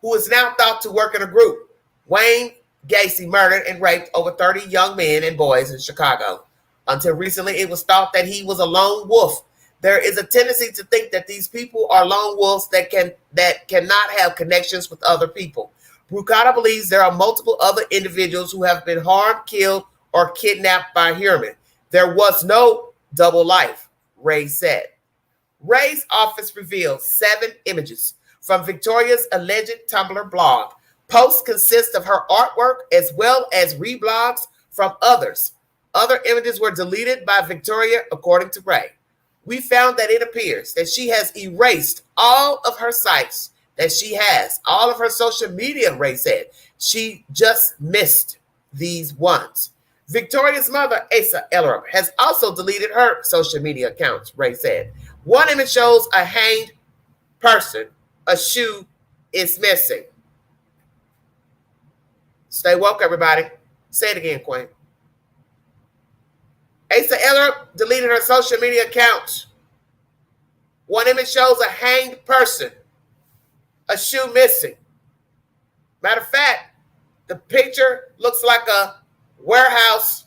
who is now thought to work in a group. Wayne Gacy murdered and raped over 30 young men and boys in Chicago. Until recently, it was thought that he was a lone wolf. There is a tendency to think that these people are lone wolves that cannot have connections with other people. Broadening believes there are multiple other individuals who have been harmed, killed, or kidnapped by Heuermann. There was no double life, Ray said. Ray's office revealed 7 images from Victoria's alleged Tumblr blog. Posts consist of her artwork as well as reblogs from others. Other images were deleted by Victoria, according to Ray. We found that it appears that she has erased all of her sites that she has, all of her social media, Ray said. She just missed these ones. Victoria's mother, Asa Ellerup, has also deleted her social media accounts, Ray said. One image shows a hanged person. A shoe is missing. Stay woke, everybody. Say it again, Queen. Asa Ellerup deleted her social media accounts. One image shows a hanged person. A shoe missing. Matter of fact, the picture looks like a warehouse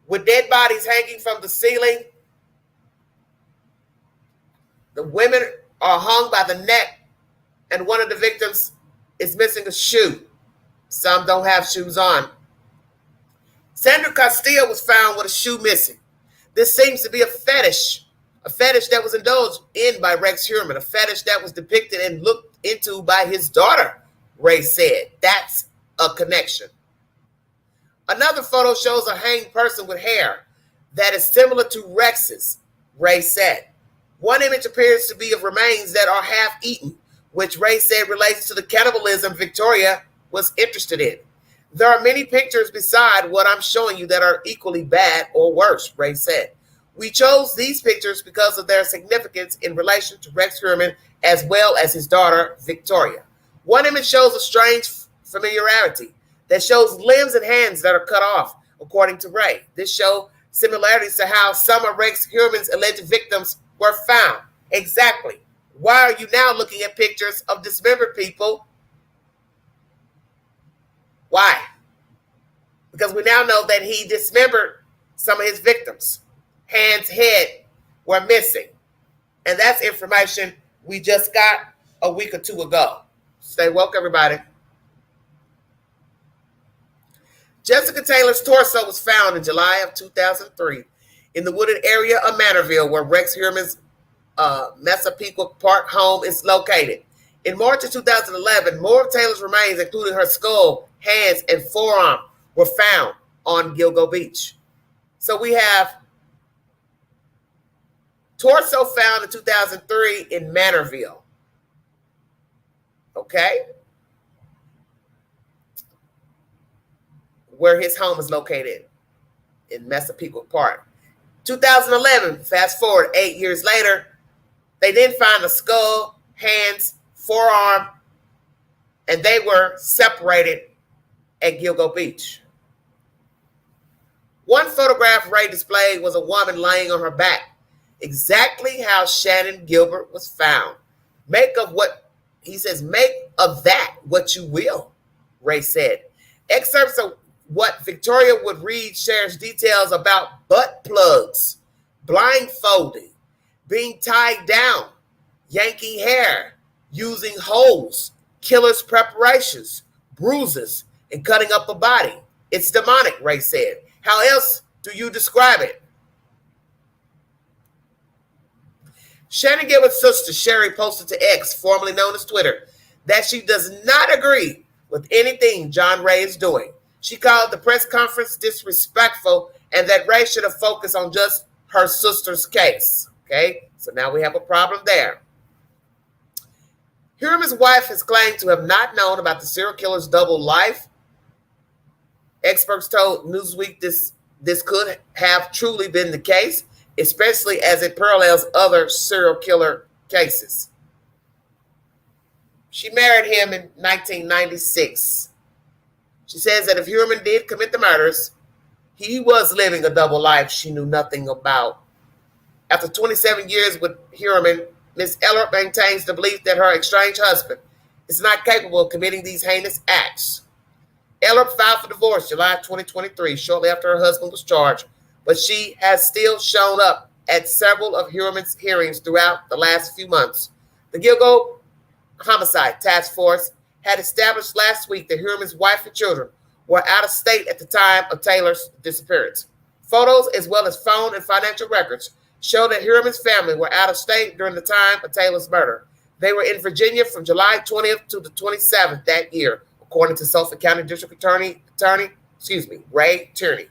with dead bodies hanging from the ceiling. The women are hung by the neck, and one of the victims is missing a shoe. Some don't have shoes on. Sandra Castile was found with a shoe missing. This seems to be a fetish that was indulged in by Rex Heuermann, a fetish that was depicted and looked into by his daughter, Ray said. That's a connection. Another photo shows a hanged person with hair that is similar to Rex's, Ray said. One image appears to be of remains that are half eaten, which Ray said relates to the cannibalism Victoria was interested in. There are many pictures beside what I'm showing you that are equally bad or worse, Ray said. We chose these pictures because of their significance in relation to Rex Heuermann as well as his daughter, Victoria. One image shows a strange familiarity that shows limbs and hands that are cut off, according to Ray. This shows similarities to how some of Rex Heuermann's alleged victims were found. Exactly. Why are you now looking at pictures of dismembered people? Why? Because we now know that he dismembered some of his victims. Hands, head were missing. And that's information we just got a week or two ago. Stay woke, everybody. Jessica Taylor's torso was found in July of 2003 in the wooded area of Manorville, where Rex Heuermann's Massapequa Park home is located. In March of 2011, more of Taylor's remains, including her skull, hands, and forearm, were found on Gilgo Beach. So we have torso found in 2003 in Manorville. Okay? Where his home is located in Massapequa Park. 2011, fast forward 8 years later, they didn't find a skull, hands, forearm, and they were separated at Gilgo Beach. One photograph Ray displayed was a woman laying on her back, exactly how Shannon Gilbert was found. Make of that what you will, Ray said. Excerpts of what Victoria would read shares details about butt plugs, blindfolding, being tied down, yanking hair, using holes, killer's preparations, bruises, and cutting up a body. It's demonic, Ray said. How else do you describe it? Shannon Gilbert's sister, Sherry, posted to X, formerly known as Twitter, that she does not agree with anything John Ray is doing. She called the press conference disrespectful and that Ray should have focused on just her sister's case. Okay, so now we have a problem there. Heuermann's wife has claimed to have not known about the serial killer's double life. Experts told Newsweek this could have truly been the case, especially as it parallels other serial killer cases. She married him in 1996. She says that if Heuermann did commit the murders, he was living a double life she knew nothing about. After 27 years with Heuermann, Ms. Eller maintains the belief that her estranged husband is not capable of committing these heinous acts. Eller filed for divorce July 2023, shortly after her husband was charged, but she has still shown up at several of Heuermann's hearings throughout the last few months. The Gilgo Homicide Task Force had established last week that Heuermann's wife and children were out of state at the time of Taylor's disappearance. Photos as well as phone and financial records show that Heuermann's family were out of state during the time of Taylor's murder. They were in Virginia from July 20th to the 27th that year, according to Suffolk County District Attorney Ray Tierney.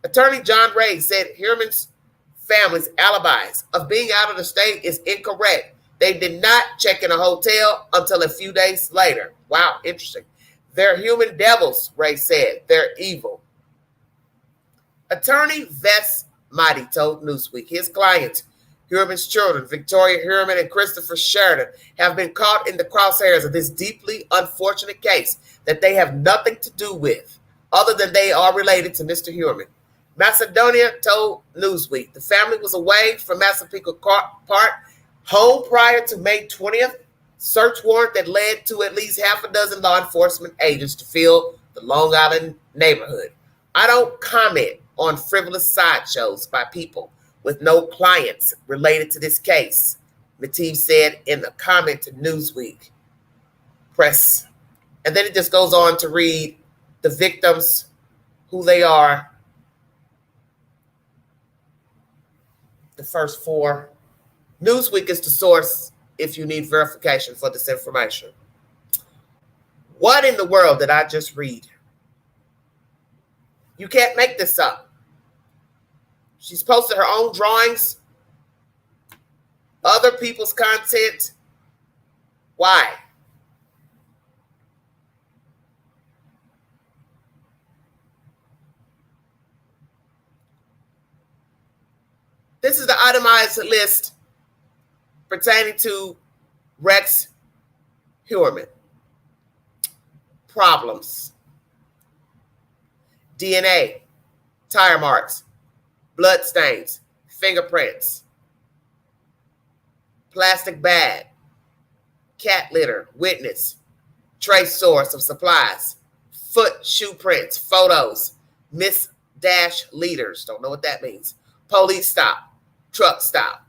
Attorney John Ray said Heuermann's family's alibis of being out of the state is incorrect. They did not check in a hotel until a few days later. Wow, interesting. They're human devils, Ray said. They're evil. Attorney Vess Mighty told Newsweek his clients, Heuermann's children, Victoria Heuermann and Christopher Sheridan, have been caught in the crosshairs of this deeply unfortunate case that they have nothing to do with, other than they are related to Mr. Heuermann. Macedonia told Newsweek the family was away from Massapequa Park, home prior to May 20th, search warrant that led to at least half a dozen law enforcement agents to fill the Long Island neighborhood. I don't comment on frivolous sideshows by people with no clients related to this case, Mativ said in a comment to Newsweek Press. And then it just goes on to read the victims, who they are, the first four. Newsweek is the source if you need verification for this information. What in the world did I just read? You can't make this up. She's posted her own drawings, other people's content. Why? This is the itemized list pertaining to Rex Heuermann. Problems: DNA, tire marks, blood stains, fingerprints, plastic bag, cat litter, witness, trace source of supplies, foot shoe prints, photos, miss-dash leaders, don't know what that means, police stop, truck stop,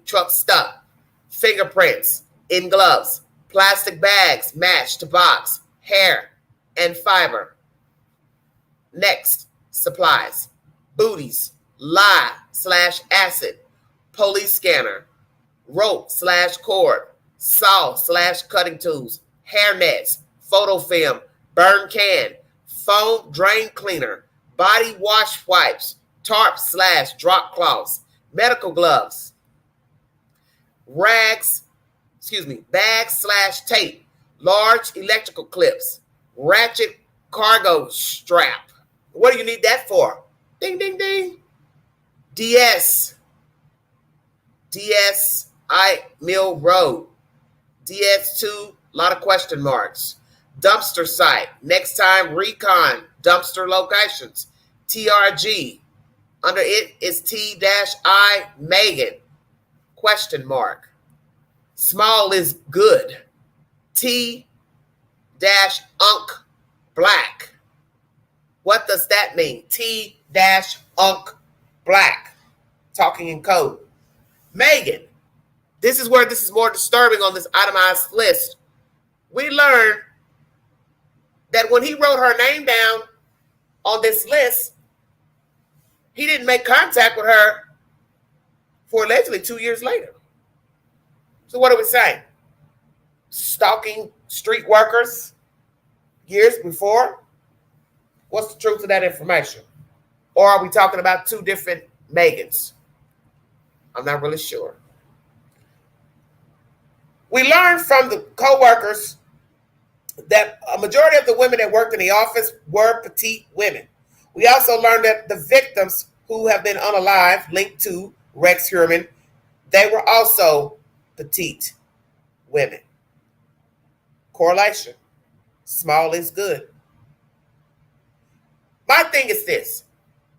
truck stop, fingerprints in gloves, plastic bags matched to box, hair and fiber. Next, supplies, booties, lye/acid, police scanner, rope/cord, saw/cutting tools, hair nets, photo film, burn can, foam drain cleaner, body wash wipes, tarp/drop cloths, medical gloves, bags/tape, large electrical clips, ratchet cargo strap. What do you need that for? Ding, ding, ding. DSI Mill Road. DS2, a lot of question marks. Dumpster site. Next time, recon. Dumpster locations. TRG. Under it is T-I Megan. Question mark. Small is good. T-Unk Black. What does that mean? T-Unk Black. Talking in code. Megan. This is where this is more disturbing on this itemized list. We learned that when he wrote her name down on this list, he didn't make contact with her for allegedly 2 years later. So what are we saying? Stalking street workers years before? What's the truth of that information? Or are we talking about two different Megan's. I'm not really sure. We learned from the co-workers that a majority of the women that worked in the office were petite women. We also learned that the victims who have been unalived, linked to Rex Heuermann, they were also petite women. Correlation. Small is good. My thing is this.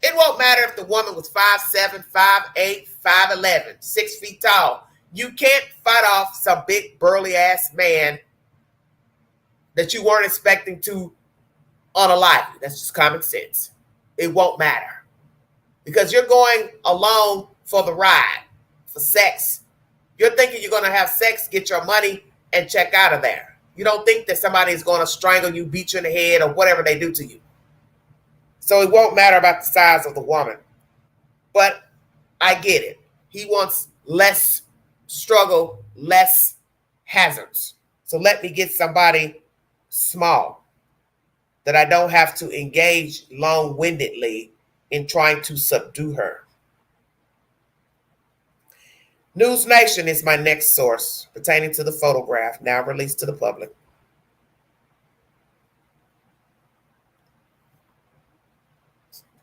It won't matter if the woman was 5'7", 5'8", 5'11", 6 feet tall. You can't fight off some big burly ass man that you weren't expecting to unalive you. That's just common sense. It won't matter. Because you're going along for the ride, for sex. You're thinking you're going to have sex, get your money, and check out of there. You don't think that somebody is going to strangle you, beat you in the head, or whatever they do to you. So it won't matter about the size of the woman. But I get it. He wants less struggle, less hazards. So let me get somebody small that I don't have to engage long-windedly in trying to subdue her. News Nation is my next source pertaining to the photograph now released to the public.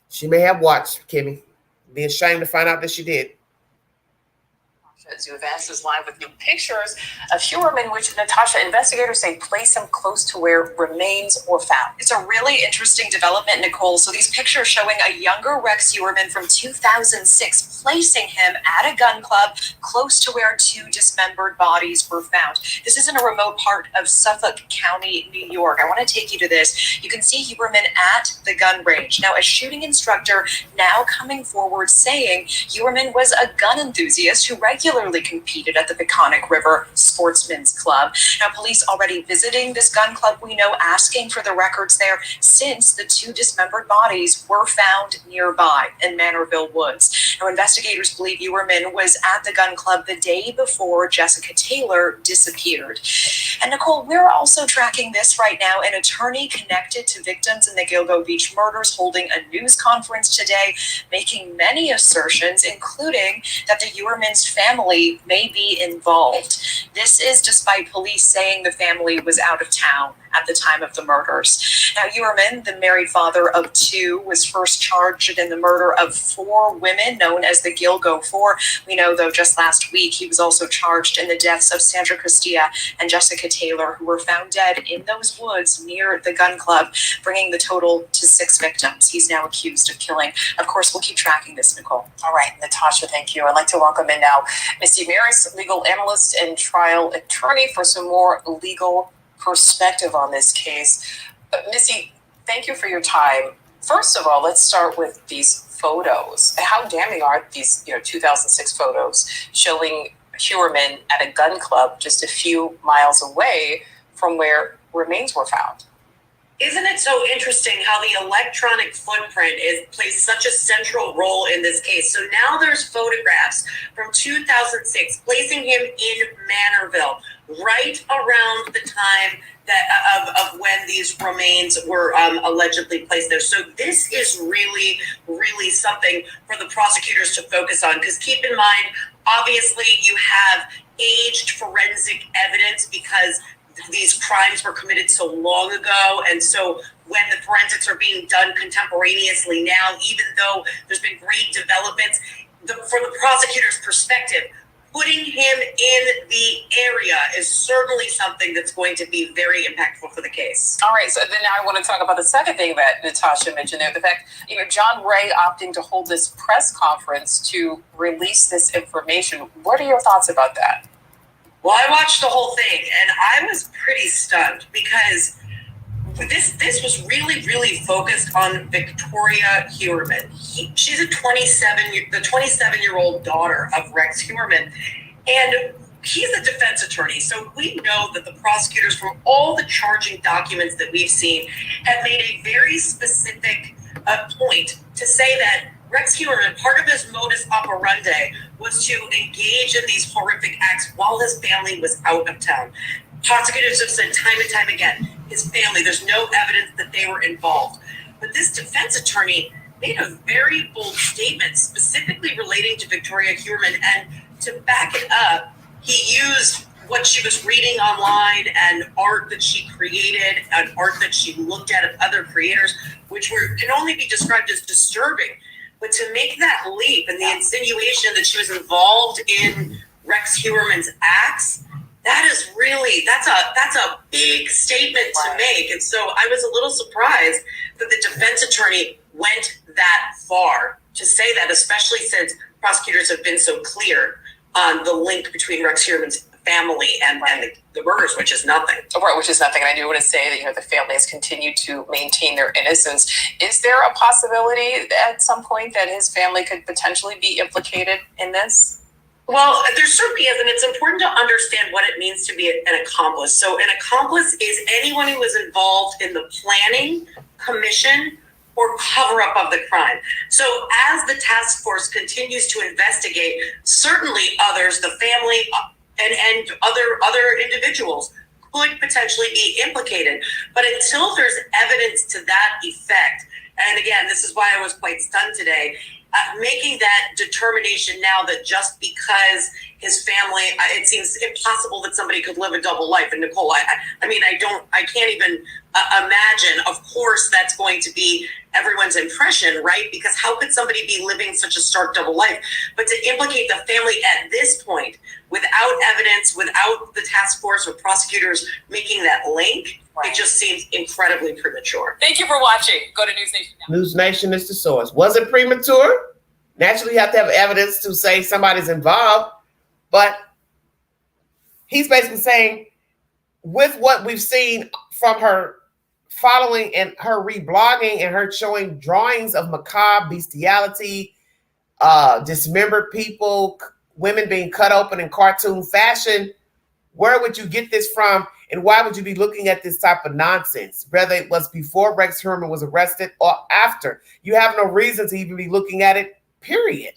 She may have watched, Kimmy. Be ashamed to find out that she did. As you advances live with new pictures of Heuermann, which Natasha investigators say place him close to where remains were found. It's a really interesting development, Nicole. So these pictures showing a younger Rex Heuermann from 2006 placing him at a gun club close to where 2 dismembered bodies were found. This is in a remote part of Suffolk County, New York. I want to take you to this. You can see Heuermann at the gun range. Now, a shooting instructor now coming forward saying Heuermann was a gun enthusiast who regularly competed at the Peconic River Sportsman's Club. Now, police already visiting this gun club, we know, asking for the records there since the 2 dismembered bodies were found nearby in Manorville Woods. Now, investigators believe Heuermann was at the gun club the day before Jessica Taylor disappeared. And Nicole, we're also tracking this right now. An attorney connected to victims in the Gilgo Beach murders holding a news conference today, making many assertions, including that the Heuermann's family may be involved. This is despite police saying the family was out of town at the time of the murders. Now, Heuermann, the married father of 2, was first charged in the murder of 4 women known as the Gilgo 4. We know, though, just last week he was also charged in the deaths of Sandra Cristia and Jessica Taylor, who were found dead in those woods near the gun club, bringing the total to 6 victims he's now accused of killing. Of course, we'll keep tracking this, Nicole. All right, Natasha, thank you. I'd like to welcome in now Missy Maris, legal analyst and trial attorney, for some more legal perspective on this case. Missy, thank you for your time. First of all, let's start with these photos. How damning are these 2006 photos showing Heuermann at a gun club just a few miles away from where remains were found? Isn't it so interesting how the electronic footprint plays such a central role in this case? So now there's photographs from 2006 placing him in Manorville, right around the time that of when these remains were allegedly placed there. So this is really, really something for the prosecutors to focus on, because keep in mind, obviously you have aged forensic evidence because these crimes were committed so long ago. And so when the forensics are being done contemporaneously now, even though there's been great developments, from the prosecutor's perspective, putting him in the area is certainly something that's going to be very impactful for the case. All right, so then now I want to talk about the second thing that Natasha mentioned there, the fact, John Ray opting to hold this press conference to release this information. What are your thoughts about that? Well, I watched the whole thing and I was pretty stunned because this was really, really focused on Victoria Heuermann. She's the 27-year-old daughter of Rex Heuermann, and he's a defense attorney. So we know that the prosecutors, from all the charging documents that we've seen, have made a very specific point to say that Rex Heuermann, part of his modus operandi was to engage in these horrific acts while his family was out of town. Prosecutors have said time and time again, his family, there's no evidence that they were involved. But this defense attorney made a very bold statement specifically relating to Victoria Heuermann. And to back it up, he used what she was reading online and art that she created and art that she looked at of other creators, which can only be described as disturbing. But to make that leap and the insinuation that she was involved in Rex Heuermann's acts, that's a big statement to make. And so I was a little surprised that the defense attorney went that far to say that, especially since prosecutors have been so clear on the link between Rex Heuermann's family and the murders, which is nothing. Right, which is nothing. And I do want to say that, the family has continued to maintain their innocence. Is there a possibility at some point that his family could potentially be implicated in this? Well, there certainly is, and it's important to understand what it means to be an accomplice. So an accomplice is anyone who is involved in the planning, commission, or cover-up of the crime. So as the task force continues to investigate, certainly others, the family, and other individuals could potentially be implicated. But until there's evidence to that effect, and again, this is why I was quite stunned today, making that determination now that just because his family, it seems impossible that somebody could live a double life. And Nicole, I can't even imagine. Of course, that's going to be everyone's impression, right? Because how could somebody be living such a stark double life? But to implicate the family at this point, without evidence, without the task force or prosecutors making that link, it just seems incredibly premature. Thank you for watching. Go to News Nation now. News Nation is the source. Was it premature? Naturally, you have to have evidence to say somebody's involved. But he's basically saying, with what we've seen from her following and her reblogging and her showing drawings of macabre bestiality, dismembered people, women being cut open in cartoon fashion, where would you get this from? And why would you be looking at this type of nonsense? Whether it was before Rex Heuermann was arrested or after. You have no reason to even be looking at it, period.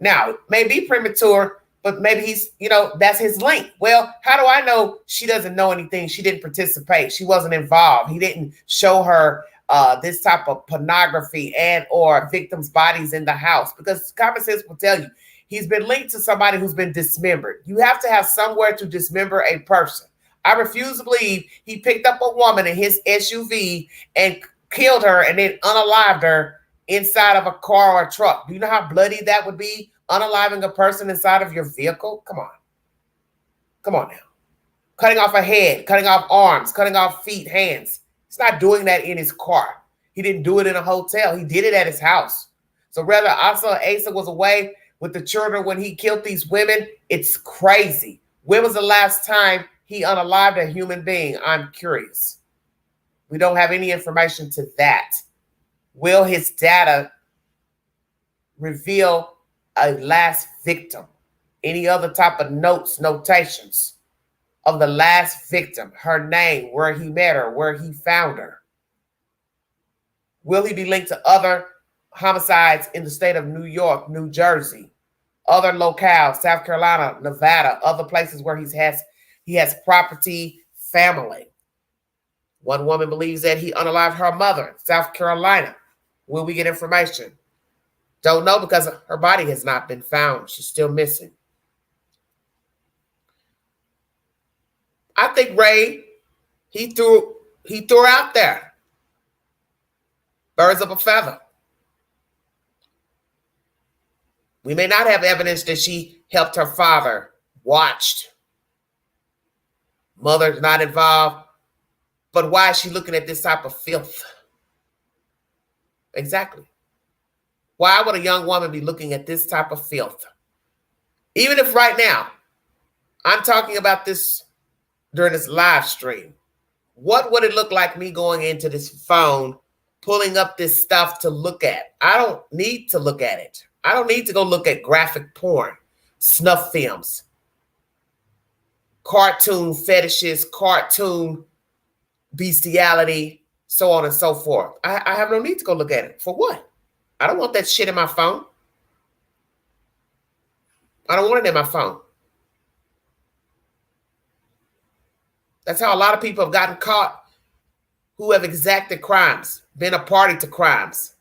Now, it may be premature, but maybe he's, that's his link. Well, how do I know she doesn't know anything? She didn't participate. She wasn't involved. He didn't show her this type of pornography and or victims' bodies in the house, because common sense will tell you he's been linked to somebody who's been dismembered. You have to have somewhere to dismember a person. I refuse to believe he picked up a woman in his SUV and killed her and then unalived her inside of a car or a truck. Do you know how bloody that would be? Unaliving a person inside of your vehicle? Come on now. Cutting off a head, cutting off arms, cutting off feet, hands. He's not doing that in his car. He didn't do it in a hotel. He did it at his house. So whether Asa was away with the children when he killed these women, it's crazy. When was the last time he unalived a human being? I'm curious. We don't have any information to that. Will his data reveal a last victim? Any other type of notations of the last victim, her name, where he met her, where he found her? Will he be linked to other homicides in the state of New York, New Jersey, other locales, South Carolina, Nevada, other places where he has property, family? One woman believes that he unalived her mother, South Carolina. Will we get information? Don't know, because her body has not been found. She's still missing. I think Ray, he threw out there. Birds of a feather. We may not have evidence that she helped her father, watched. Mother's not involved. But why is she looking at this type of filth? Exactly. Why would a young woman be looking at this type of filth? Even if right now I'm talking about this during this live stream, what would it look like me going into this phone, pulling up this stuff to look at? I don't need to look at it. I don't need to go look at graphic porn, snuff films, cartoon fetishes, cartoon bestiality, so on and so forth. I have no need to go look at it. For what? I don't want that shit in my phone. I don't want it in my phone. That's how a lot of people have gotten caught who have exacted crimes, been a party to crimes,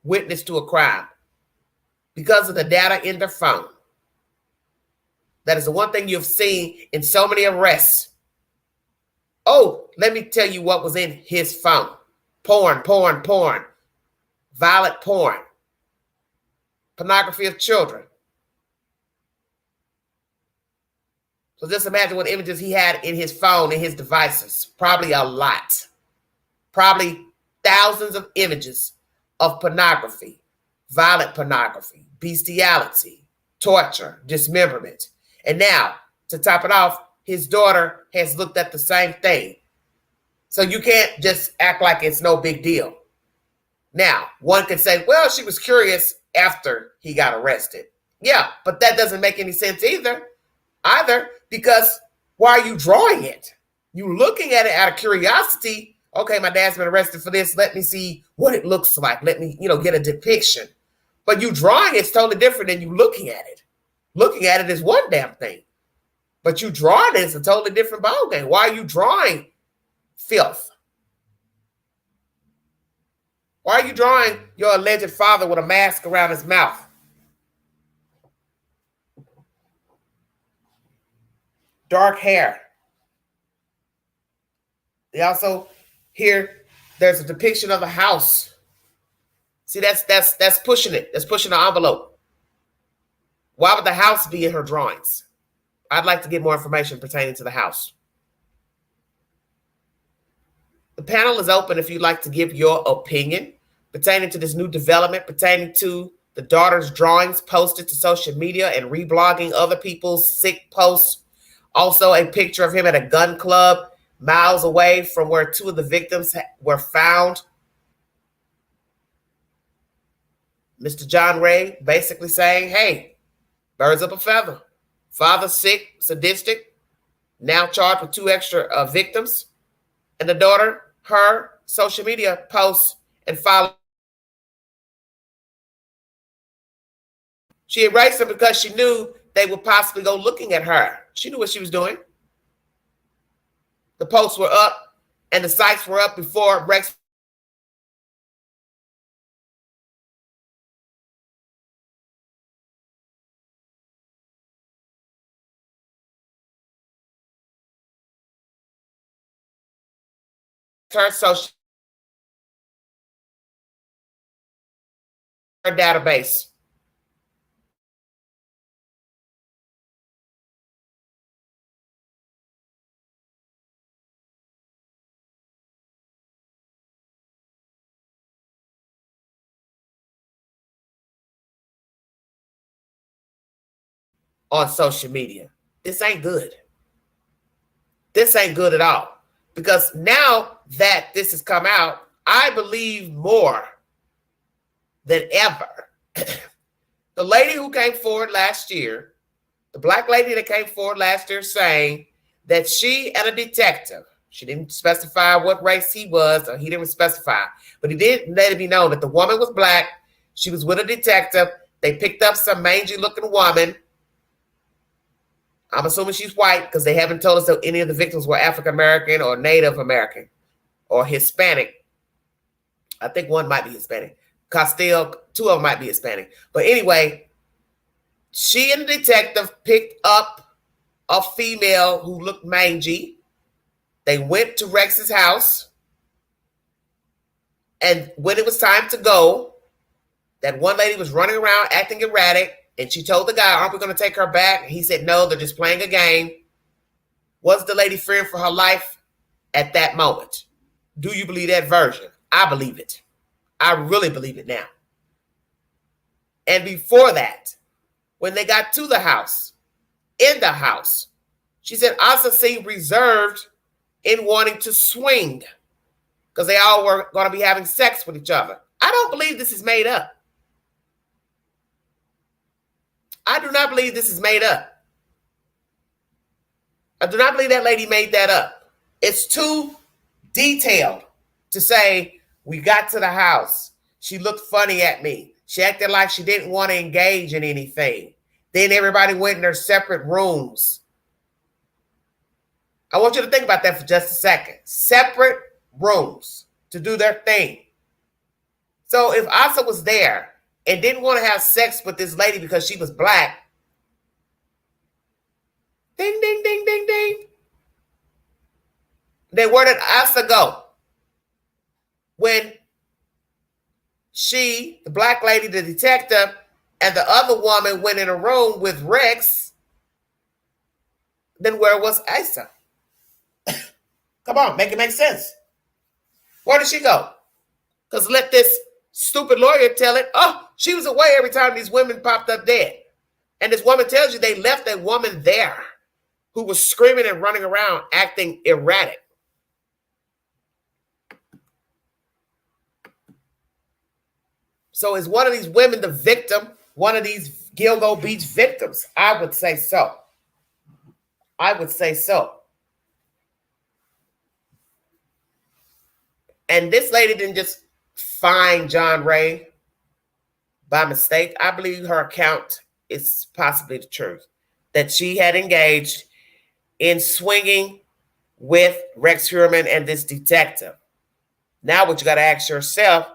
witness to a crime because of the data in their phone. That is the one thing you've seen in so many arrests. Oh, let me tell you what was in his phone. Porn, porn, porn. Violent porn. Pornography of children. So just imagine what images he had in his phone and his devices. Probably a lot. Probably thousands of images of pornography, violent pornography, bestiality, torture, dismemberment. And now, to top it off, his daughter has looked at the same thing. So you can't just act like it's no big deal. Now, one could say, well, she was curious after he got arrested. Yeah, but that doesn't make any sense either, because why are you drawing it? You looking at it out of curiosity. Okay, my dad's been arrested for this. Let me see what it looks like. Let me, get a depiction. But you drawing it's totally different than you looking at it. Looking at it is one damn thing. But you drawing it is a totally different ballgame. Why are you drawing filth? Why are you drawing your alleged father with a mask around his mouth? Dark hair. They also here there's a depiction of the house. See, that's pushing it. That's pushing the envelope. Why would the house be in her drawings? I'd like to get more information pertaining to the house. The panel is open if you'd like to give your opinion pertaining to this new development, pertaining to the daughter's drawings posted to social media and reblogging other people's sick posts. Also, a picture of him at a gun club miles away from where two of the victims were found. Mr. John Ray basically saying, hey, birds of a feather. Father sick, sadistic, now charged with 2 extra victims. And the daughter, her social media posts and follow. She erased them because she knew they would possibly go looking at her. She knew what she was doing. The posts were up and the sites were up before Rex her social database. On social media. This ain't good. This ain't good at all. Because now that this has come out, I believe more than ever. The lady who came forward last year, the black lady that came forward last year saying that she and a detective, she didn't specify what race he was, or he didn't specify, but he did let it be known that the woman was black. She was with a detective. They picked up some mangy looking woman. I'm assuming she's white because they haven't told us that any of the victims were African American or Native American or Hispanic. I think one might be Hispanic. Castile, 2 of them might be Hispanic. But anyway, she and the detective picked up a female who looked mangy. They went to Rex's house. And when it was time to go, that one lady was running around acting erratic. And she told the guy, aren't we going to take her back? He said, no, they're just playing a game. Was the lady fearing for her life at that moment? Do you believe that version? I believe it. I really believe it now. And before that, when they got to the house, in the house, she said Asa seemed reserved in wanting to swing because they all were going to be having sex with each other. I don't believe this is made up. I do not believe this is made up. I do not believe that lady made that up. It's too detailed to say, we got to the house. She looked funny at me. She acted like she didn't want to engage in anything. Then everybody went in their separate rooms. I want you to think about that for just a second. Separate rooms to do their thing. So if Asa was there and didn't want to have sex with this lady because she was black, ding, ding, ding, ding, ding. Then where did Asa go? When she, the black lady, the detective, and the other woman went in a room with Rex, then where was Asa? Come on, make it make sense. Where did she go? Because let this stupid lawyer tell it, oh, she was away every time these women popped up dead. And this woman tells you they left a woman there who was screaming and running around acting erratic. So is one of these women the victim, one of these Gilgo Beach victims? I would say so. I would say so. And this lady didn't just find John Ray by mistake. I believe her account is possibly the truth, that she had engaged in swinging with Rex Heuermann and this detective. Now what you got to ask yourself,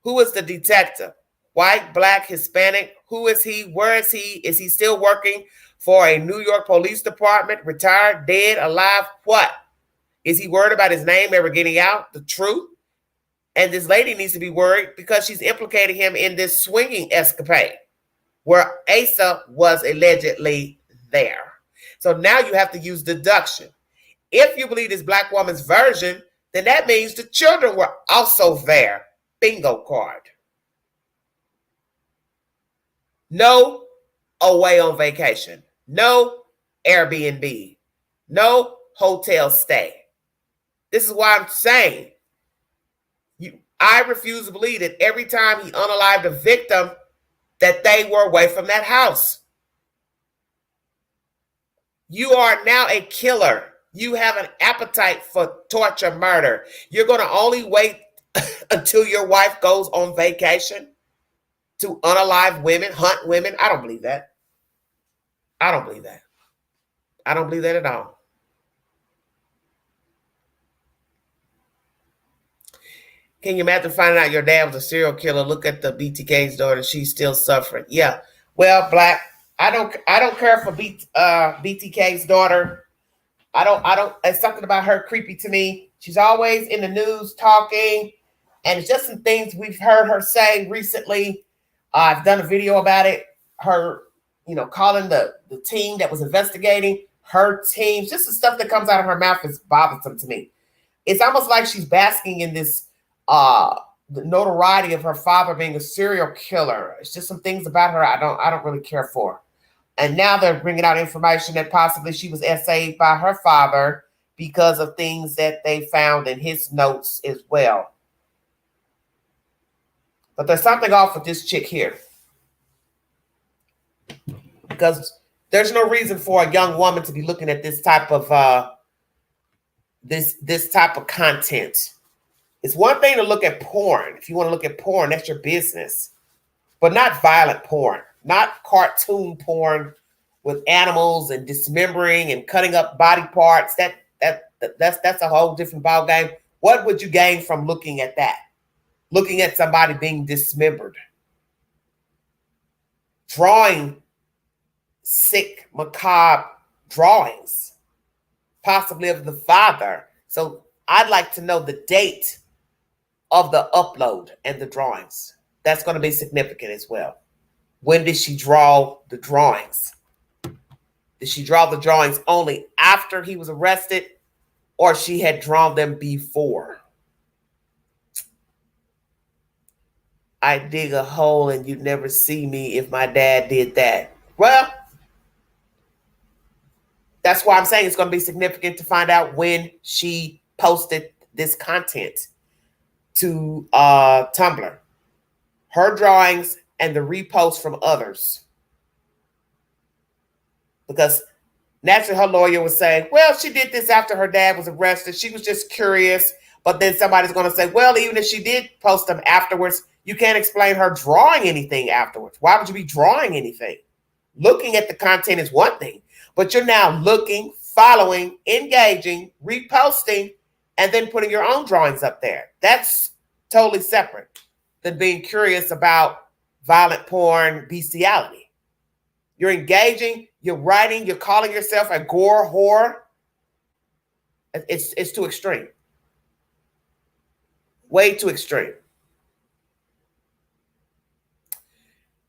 who is the detective? White, black, Hispanic? Who is he? Where is he? Is he still working for a New York police department? Retired, dead, alive? What? Is he worried about his name ever getting out? The truth? And this lady needs to be worried because she's implicating him in this swinging escapade where Asa was allegedly there. So now you have to use deduction. If you believe this black woman's version, then that means the children were also there. Bingo card. No away on vacation. No Airbnb. No hotel stay. This is why I'm saying I refuse to believe that every time he unalived a victim that they were away from that house. You are now a killer. You have an appetite for torture, murder. You're going to only wait until your wife goes on vacation to unalive women, hunt women. I don't believe that. I don't believe that. I don't believe that at all. Can you imagine finding out your dad was a serial killer? Look at the BTK's daughter. She's still suffering. Yeah. Well, Black, I don't care for BTK's daughter. I don't, it's something about her creepy to me. She's always in the news talking, and it's just some things we've heard her say recently. I've done a video about it. Her, calling the team that was investigating her team. Just the stuff that comes out of her mouth is bothersome to me. It's almost like she's basking in this the notoriety of her father being a serial killer. It's just some things about her I don't really care for. And now they're bringing out information that possibly she was SA'd by her father because of things that they found in his notes as well. But there's something off with this chick here, because there's no reason for a young woman to be looking at this type of this type of content. It's one thing to look at porn. If you want to look at porn, that's your business. But not violent porn, not cartoon porn with animals and dismembering and cutting up body parts. That's a whole different ball game. What would you gain from looking at that? Looking at somebody being dismembered. Drawing sick, macabre drawings, possibly of the father. So I'd like to know the date of the upload and the drawings. That's going to be significant as well. When did she draw the drawings? Did she draw the drawings only after he was arrested, or she had drawn them before? I dig a hole and you'd never see me if my dad did that. Well, that's why I'm saying it's going to be significant to find out when she posted this content to Tumblr. Her drawings and the reposts from others. Because naturally her lawyer would say, well, she did this after her dad was arrested. She was just curious. But then somebody's going to say, well, even if she did post them afterwards, you can't explain her drawing anything afterwards. Why would you be drawing anything? Looking at the content is one thing, but you're now looking, following, engaging, reposting, and then putting your own drawings up there. That's totally separate. than being curious about violent porn bestiality. You're engaging, you're writing, you're calling yourself a gore whore. It's too extreme. Way too extreme.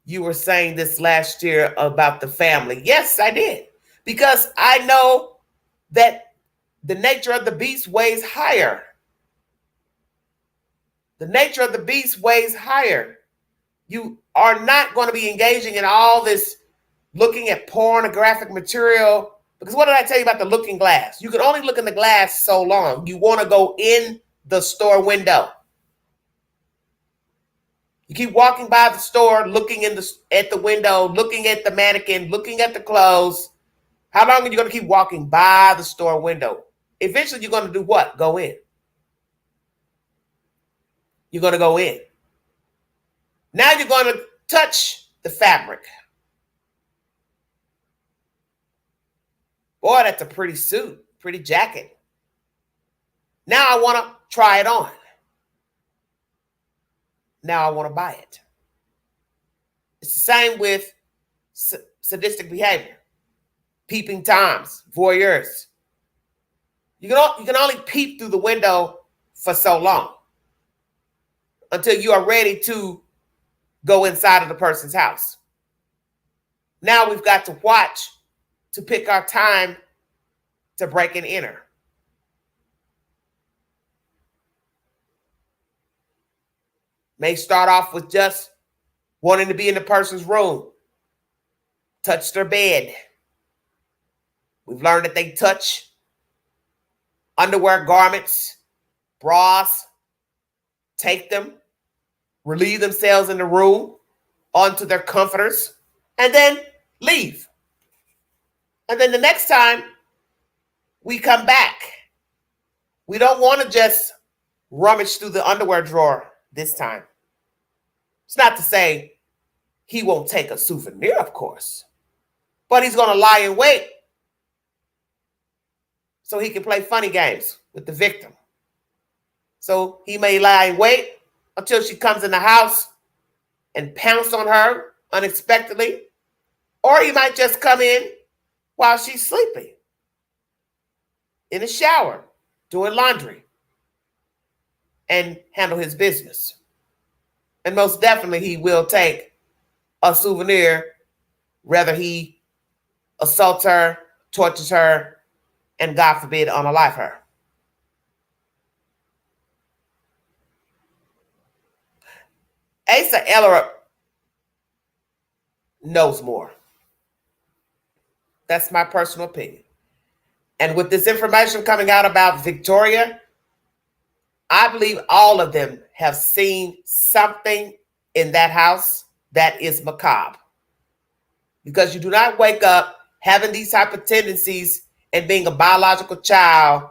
You were saying this last year about the family. Yes, I did. Because I know that the nature of the beast weighs higher. The nature of the beast weighs higher. You are not going to be engaging in all this looking at pornographic material. Because what did I tell you about the looking glass? You can only look in the glass so long. You want to go in the store window. You keep walking by the store, looking at the window, looking at the mannequin, looking at the clothes. How long are you going to keep walking by the store window? Eventually, you're going to do what? Go in. You're going to go in. Now you're going to touch the fabric. Boy, that's a pretty suit, pretty jacket. Now I want to try it on. Now I want to buy it. It's the same with sadistic behavior, peeping toms, voyeurs. You can only peep through the window for so long until you are ready to go inside of the person's house. Now we've got to watch to pick our time to break and enter. May start off with just wanting to be in the person's room, touch their bed. We've learned that they touch underwear, garments, bras, take them, relieve themselves in the room onto their comforters, and then leave. And then the next time we come back, we don't want to just rummage through the underwear drawer this time. It's not to say he won't take a souvenir, of course, but he's going to lie in wait so he can play funny games with the victim. So he may lie in wait until she comes in the house and pounce on her unexpectedly, or he might just come in while she's sleeping, in the shower, doing laundry, and handle his business. And most definitely he will take a souvenir, whether he assaults her, tortures her, and God forbid, unalive her. Asa Ellerup knows more. That's my personal opinion. And with this information coming out about Victoria, I believe all of them have seen something in that house that is macabre. Because you do not wake up having these type of tendencies and being a biological child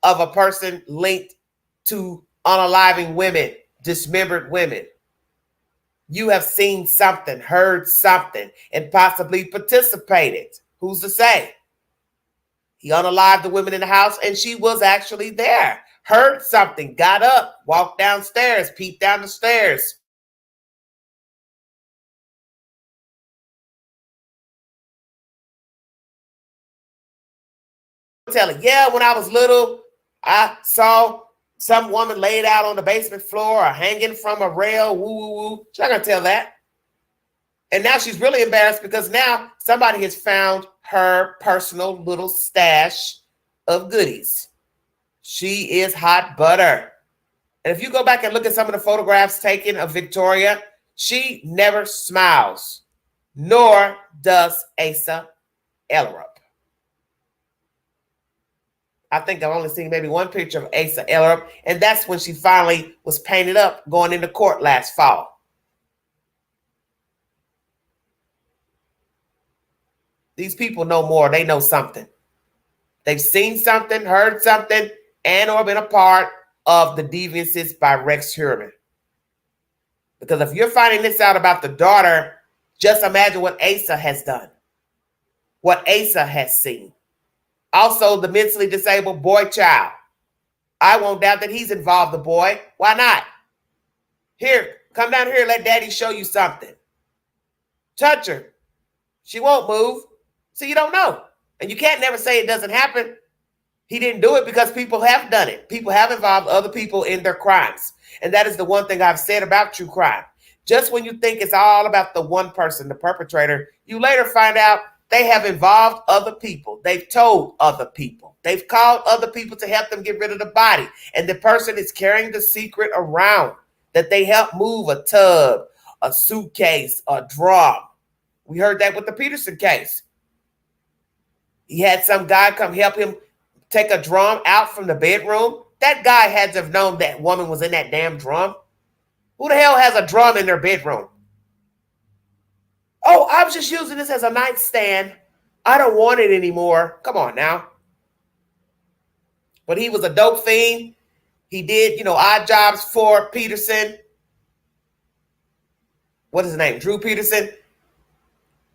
of a person linked to unaliving women, dismembered women. You have seen something, heard something, and possibly participated. Who's to say? He unalived the women in the house, and she was actually there. Heard something, got up, walked downstairs, peeped down the stairs. Telling, yeah, when I was little, I saw some woman laid out on the basement floor or hanging from a rail, woo, woo, woo. She's not going to tell that. And now she's really embarrassed because now somebody has found her personal little stash of goodies. She is hot butter. And if you go back and look at some of the photographs taken of Victoria, she never smiles, nor does Asa Ellerup. I think I've only seen maybe one picture of Asa Ellerup, and that's when she finally was painted up going into court last fall. These people know more. They know something. They've seen something, heard something, and or been a part of the deviances by Rex Heuermann. Because if you're finding this out about the daughter, just imagine what Asa has done, what Asa has seen. Also, the mentally disabled boy child. I won't doubt that he's involved, the boy. Why not? Here, Come down here and let daddy show you something. Touch her. She won't move. So you don't know. And you can't never say it doesn't happen. He didn't do it because people have done it. People have involved other people in their crimes. And that is the one thing I've said about true crime. Just when you think it's all about the one person, the perpetrator, you later find out they have involved other people. They've told other people. They've called other people to help them get rid of the body. And the person is carrying the secret around that they help move a tub, a suitcase, a drum. We heard that with the Peterson case. He had some guy come help him take a drum out from the bedroom. That guy had to have known that woman was in that damn drum. Who the hell has a drum in their bedroom? Oh, I was just using this as a nightstand. I don't want it anymore. Come on now. But he was a dope fiend. He did, odd jobs for Peterson. What is his name? Drew Peterson.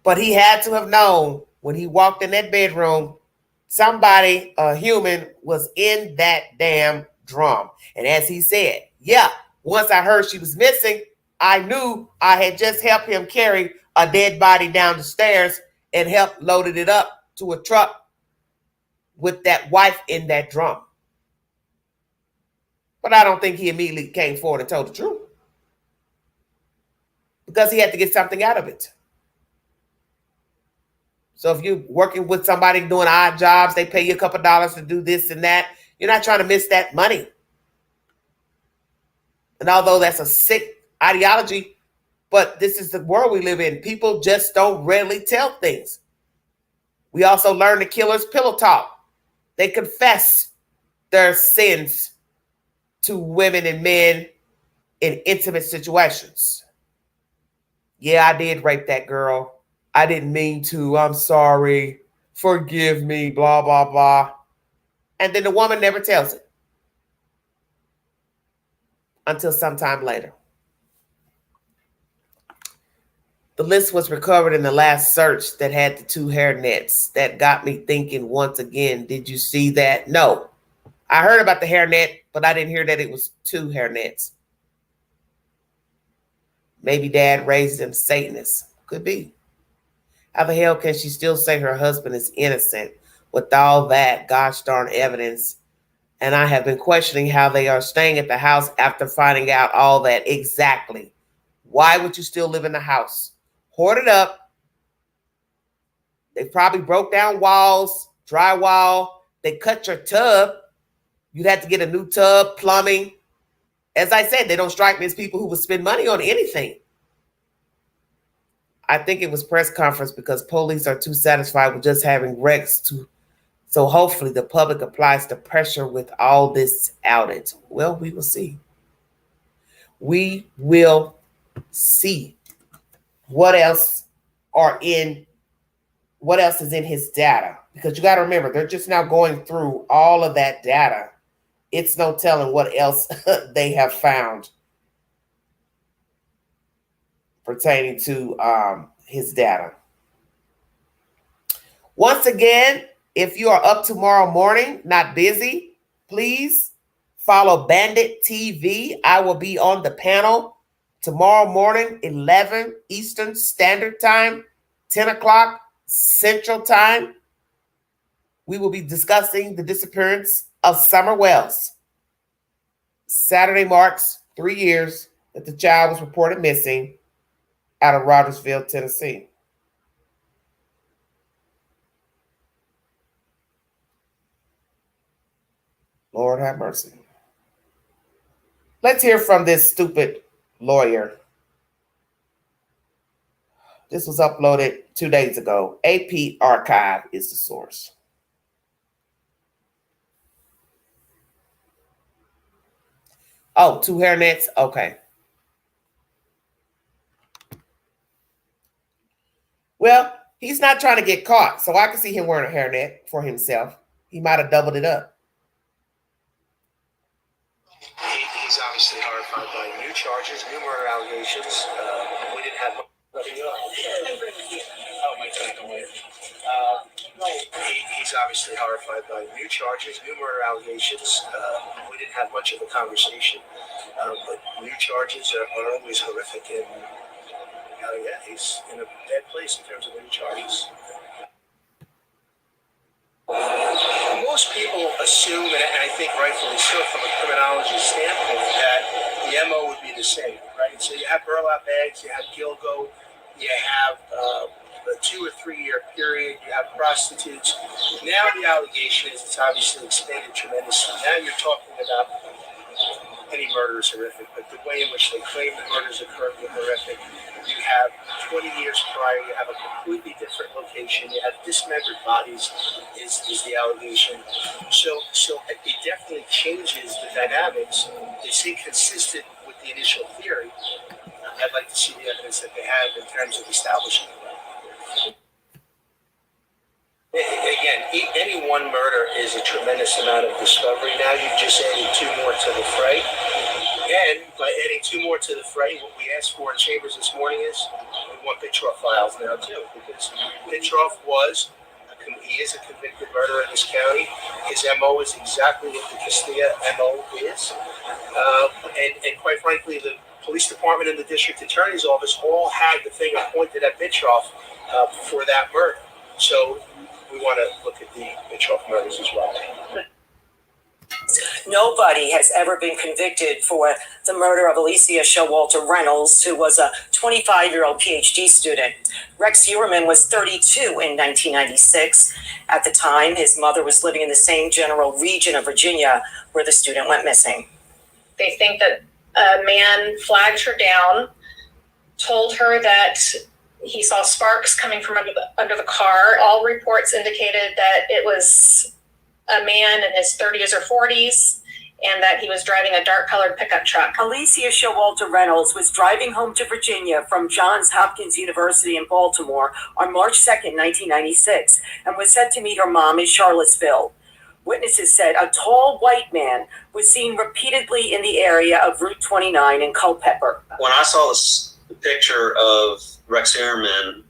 But he had to have known when he walked in that bedroom, somebody, a human, was in that damn drum. And as he said, yeah, once I heard she was missing, I knew I had just helped him carry a dead body down the stairs and helped loaded it up to a truck with that wife in that drum. But I don't think he immediately came forward and told the truth, because he had to get something out of it. So if you're working with somebody doing odd jobs, they pay you a couple dollars to do this and that, you're not trying to miss that money. And although that's a sick ideology, but this is the world we live in. People just don't readily tell things. We also learn the killer's pillow talk. They confess their sins to women and men in intimate situations. Yeah, I did rape that girl. I didn't mean to. I'm sorry. Forgive me, blah, blah, blah. And then the woman never tells it until sometime later. The list was recovered in the last search that had the 2 hairnets. That got me thinking once again, did you see that? No. I heard about the hairnet, but I didn't hear that it was 2 hairnets. Maybe dad raised them Satanists. Could be. How the hell can she still say her husband is innocent with all that gosh darn evidence? And I have been questioning how they are staying at the house after finding out all that. Exactly. Why would you still live in the house? Hoard it up. They probably broke down walls, drywall. They cut your tub. You'd have to get a new tub, plumbing. As I said, they don't strike me as people who would spend money on anything. I think it was press conference because police are too satisfied with just having Rex to. So hopefully the public applies the pressure with all this outage. Well, we will see. We will see what else is in his data. Because you got to remember, they're just now going through all of that data. It's no telling what else they have found pertaining to his data. Once again, if you are up tomorrow morning, not busy, please follow Bandit TV. I will be on the panel tomorrow morning, 11 Eastern Standard Time, 10 o'clock Central Time. We will be discussing the disappearance of Summer Wells. Saturday marks 3 years that the child was reported missing out of Rogersville, Tennessee. Lord have mercy. Let's hear from this stupid lawyer. This was uploaded 2 days ago. AP Archive is the source. Oh, 2 hairnets? Okay. Well, he's not trying to get caught, so I can see him wearing a hairnet for himself. He might have doubled it up. He's obviously horrified by new charges, new murder allegations. We didn't have nothing else. Oh, my God, no way. He he's obviously horrified by new charges, new murder allegations. We didn't have much of a conversation, but new charges are always horrific, and yeah, he's in a bad place in terms of new charges. Most people assume, and I think rightfully so from a criminology standpoint, that the MO would be the same, right? So you have burlap bags, you have Gilgo, you have a 2 or 3 year period, you have prostitutes. Now the allegation is it's obviously expanded tremendously. Now you're talking about any murder is horrific, but the way in which they claim the murders occurred were horrific. You have 20 years prior, you have a completely different location, you have dismembered bodies is the allegation. So it definitely changes the dynamics. It's inconsistent with the initial theory. I'd like to see the evidence that they have in terms of establishing it. Again, any one murder is a tremendous amount of discovery. Now you've just added 2 more to the fray. And by adding 2 more to the fray, what we asked for in Chambers this morning is we want Bitroff files now too, because Bitroff he is a convicted murderer in this county. His MO is exactly what the Castilla MO is. And quite frankly, the police department and the district attorney's office all had the finger pointed at Bitroff for that murder. So we want to look at the Bitroff murders as well. Nobody has ever been convicted for the murder of Alicia Showalter Reynolds, who was a 25-year-old PhD student. Rex Heuermann was 32 in 1996. At the time, his mother was living in the same general region of Virginia where the student went missing. They think that a man flagged her down, told her that he saw sparks coming from under the car. All reports indicated that it was a man in his 30s or 40s, and that he was driving a dark-colored pickup truck. Alicia Showalter Reynolds was driving home to Virginia from Johns Hopkins University in Baltimore on March 2nd, 1996, and was set to meet her mom in Charlottesville. Witnesses said a tall white man was seen repeatedly in the area of Route 29 in Culpeper. When I saw the picture of Rex Heuermann,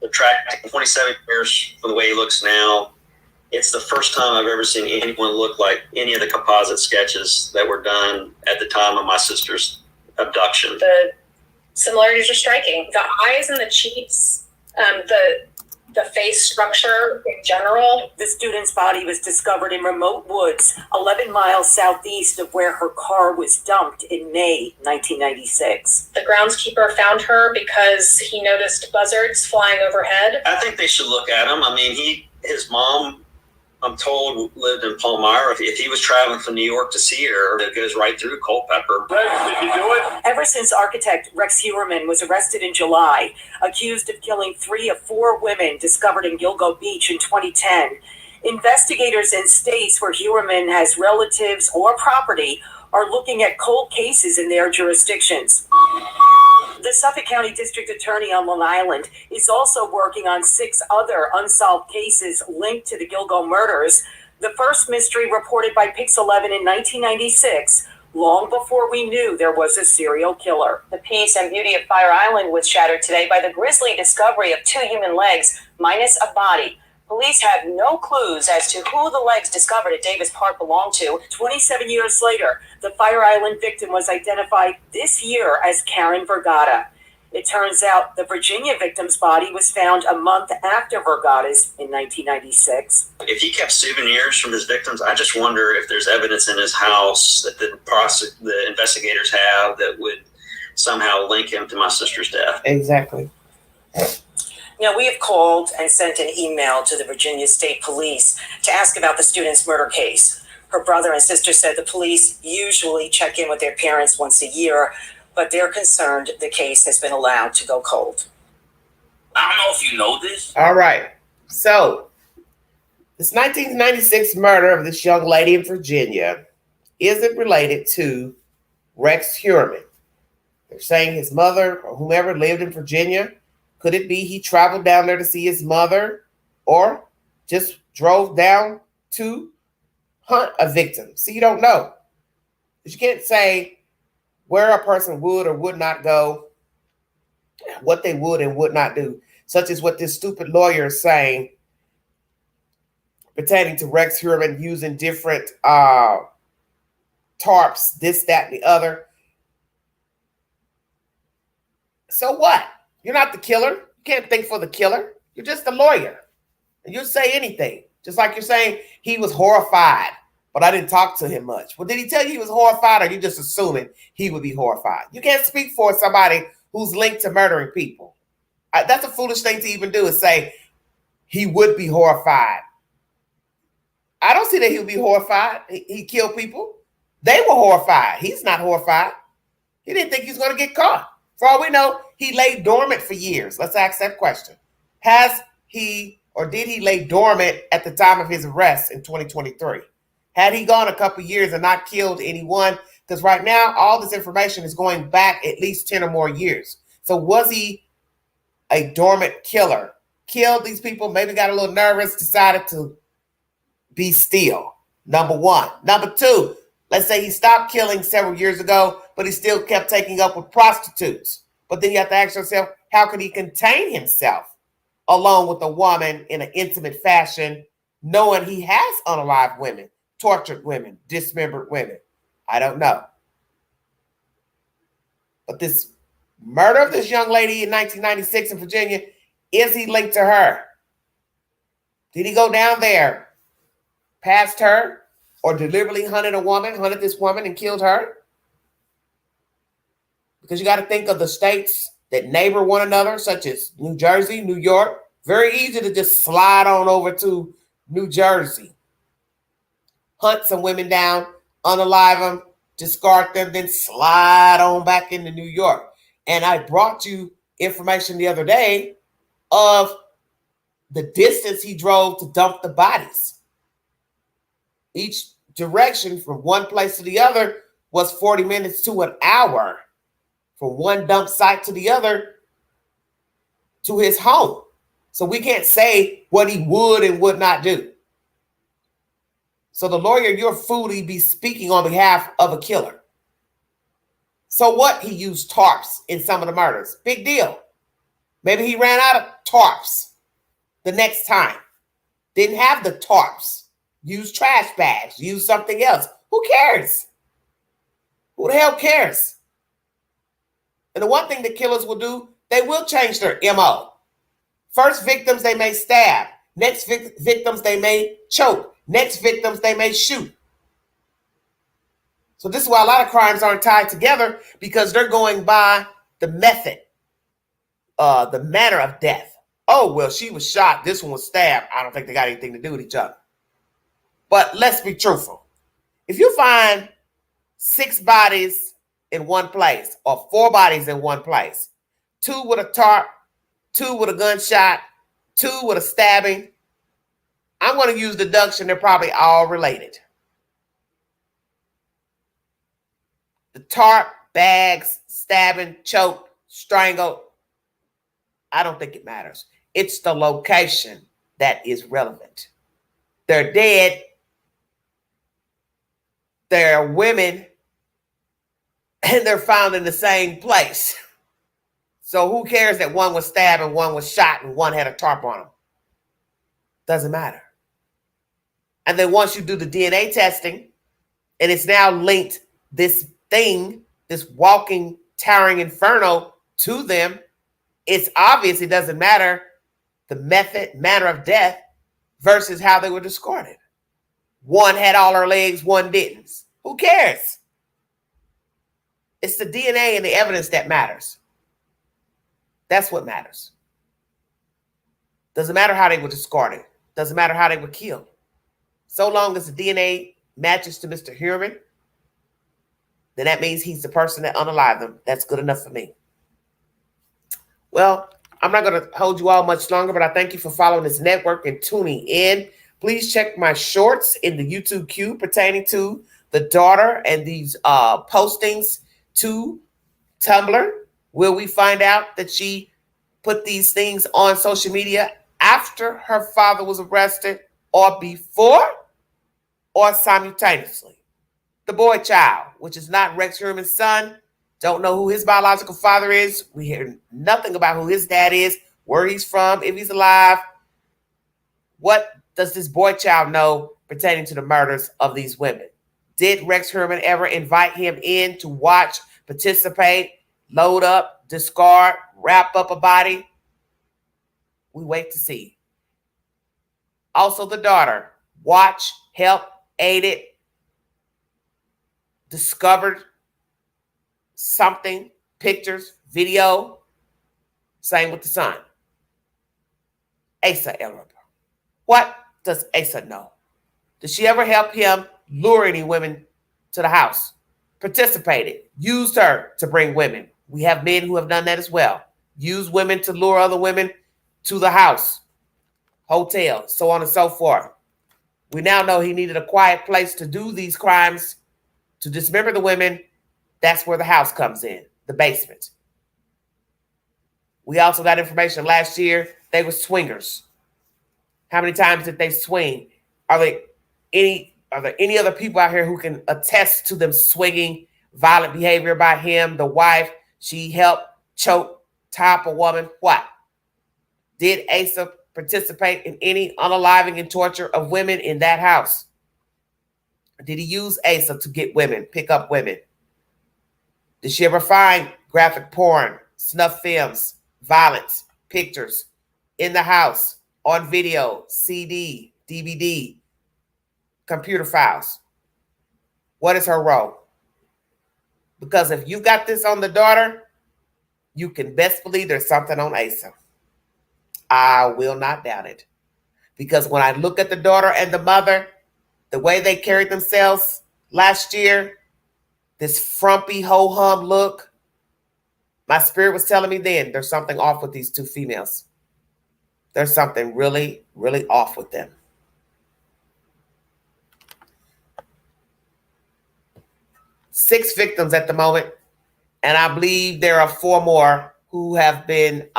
attracting 27 years from the way he looks now, it's the first time I've ever seen anyone look like any of the composite sketches that were done at the time of my sister's abduction. The similarities are striking. The eyes and the cheeks, the face structure in general. The student's body was discovered in remote woods 11 miles southeast of where her car was dumped in May 1996. The groundskeeper found her because he noticed buzzards flying overhead. I think they should look at him. I mean, his mom, I'm told, lived in Palmyra. If he was traveling from New York to see her, it goes right through Culpeper. Rex, did you do it? Ever since architect Rex Heuermann was arrested in July, accused of killing 3 of 4 women discovered in Gilgo Beach in 2010, investigators in states where Heuermann has relatives or property are looking at cold cases in their jurisdictions. The Suffolk County District Attorney on Long Island is also working on 6 other unsolved cases linked to the Gilgo murders. The first mystery reported by Pix 11 in 1996, long before we knew there was a serial killer. The peace and beauty of Fire Island was shattered today by the grisly discovery of 2 human legs, minus a body. Police have no clues as to who the legs discovered at Davis Park belonged to. 27 years later, the Fire Island victim was identified this year as Karen Vergata. It turns out the Virginia victim's body was found a month after Vergata's in 1996. If he kept souvenirs from his victims, I just wonder if there's evidence in his house that the investigators have that would somehow link him to my sister's death. Exactly. Now, we have called and sent an email to the Virginia State Police to ask about the student's murder case. Her brother and sister said the police usually check in with their parents once a year, but they're concerned the case has been allowed to go cold. I don't know if you know this. All right. So, this 1996 murder of this young lady in Virginia isn't related to Rex Heuermann. They're saying his mother or whomever lived in Virginia. Could it be he traveled down there to see his mother or just drove down to hunt a victim? So you don't know. But you can't say where a person would or would not go, what they would and would not do, such as what this stupid lawyer is saying. pertaining to Rex Heuermann using different tarps, this, that, and the other. So what? You're not the killer. You can't think for the killer. You're just a lawyer. And you'll say anything. Just like you're saying he was horrified, but I didn't talk to him much. Well, did he tell you he was horrified, or are you just assuming he would be horrified? You can't speak for somebody who's linked to murdering people. That's a foolish thing to even do, is say he would be horrified. I don't see that he would be horrified. He killed people. They were horrified. He's not horrified. He didn't think he was going to get caught. For all we know, he lay dormant for years. Let's ask that question. Has he, or did he lay dormant at the time of his arrest in 2023? Had he gone a couple years and not killed anyone? Because right now, all this information is going back at least 10 or more years. So was he a dormant killer? Killed these people, maybe got a little nervous, decided to be still. Number one. Number two, let's say he stopped killing several years ago, but he still kept taking up with prostitutes. But then you have to ask yourself, how could he contain himself alone with a woman in an intimate fashion, knowing he has unalived women, tortured women, dismembered women? I don't know. But this murder of this young lady in 1996 in Virginia, is he linked to her? Did he go down there past her, or deliberately hunted this woman and killed her? Because you got to think of the states that neighbor one another, such as New Jersey, New York. Very easy to just slide on over to New Jersey, hunt some women down, unalive them, discard them, then slide on back into New York. And I brought you information the other day of the distance he drove to dump the bodies. Each direction from one place to the other was 40 minutes to an hour, from one dump site to the other to his home. So we can't say what he would and would not do. So the lawyer, you're fully be speaking on behalf of a killer. So what? He used tarps in some of the murders. Big deal. Maybe he ran out of tarps the next time. Didn't have the tarps. Use trash bags, use something else. Who cares? Who the hell cares? And the one thing that killers will do, they will change their MO. First victims, they may stab. Next victims, they may choke. Next victims, they may shoot. So this is why a lot of crimes aren't tied together, because they're going by the method, the manner of death. Oh, well, she was shot. This one was stabbed. I don't think they got anything to do with each other. But let's be truthful. If you find 6 bodies in one place, or 4 bodies in one place, 2 with a tarp, 2 with a gunshot, 2 with a stabbing, I'm going to use deduction. They're probably all related. The tarp, bags, stabbing, choke, strangle, I don't think it matters. It's the location that is relevant. They're dead. They're women, and they're found in the same place. So who cares that one was stabbed and one was shot and one had a tarp on them? Doesn't matter. And then once you do the DNA testing, and it's now linked this thing, this walking, towering inferno to them, it's obvious it doesn't matter the method, manner of death versus how they were discarded. One had all her legs, one didn't. Who cares? It's the DNA and the evidence that matters. That's what matters. Doesn't matter how they were discarded. Doesn't matter how they were killed. So long as the DNA matches to Mr. Heuermann, then that means he's the person that unalived them. That's good enough for me. Well, I'm not going to hold you all much longer, but I thank you for following this network and tuning in. Please check my shorts in the YouTube queue pertaining to the daughter and these postings to Tumblr, where we find out that she put these things on social media after her father was arrested, or before, or simultaneously. The boy child, which is not Rex Heuermann's son, don't know who his biological father is. We hear nothing about who his dad is, where he's from, if he's alive, what does this boy child know pertaining to the murders of these women? Did Rex Heuermann ever invite him in to watch, participate, load up, discard, wrap up a body? We wait to see. Also, the daughter, watch, help, aided, discovered something, pictures, video. Same with the son. Asa Elrod. What does Asa know? Did she ever help him lure any women to the house? Participated, used her to bring women. We have men who have done that as well. Use women to lure other women to the house, hotel, so on and so forth. We now know he needed a quiet place to do these crimes, to dismember the women. That's where the house comes in, the basement. We also got information last year they were swingers. How many times did they swing? Are there any other people out here who can attest to them swinging, violent behavior by him, the wife? She helped choke, top a woman. What? Did Asa participate in any unaliving and torture of women in that house? Did he use Asa to get women, pick up women? Did she ever find graphic porn, snuff films, violence, pictures in the house, on video, CD, DVD, computer files? What is her role? Because if you got this on the daughter, you can best believe there's something on Asa. I will not doubt it. Because when I look at the daughter and the mother, the way they carried themselves last year, this frumpy ho-hum look, my spirit was telling me then there's something off with these two females. There's something really, really off with them. Six victims at the moment, and I believe there are 4 more who have been,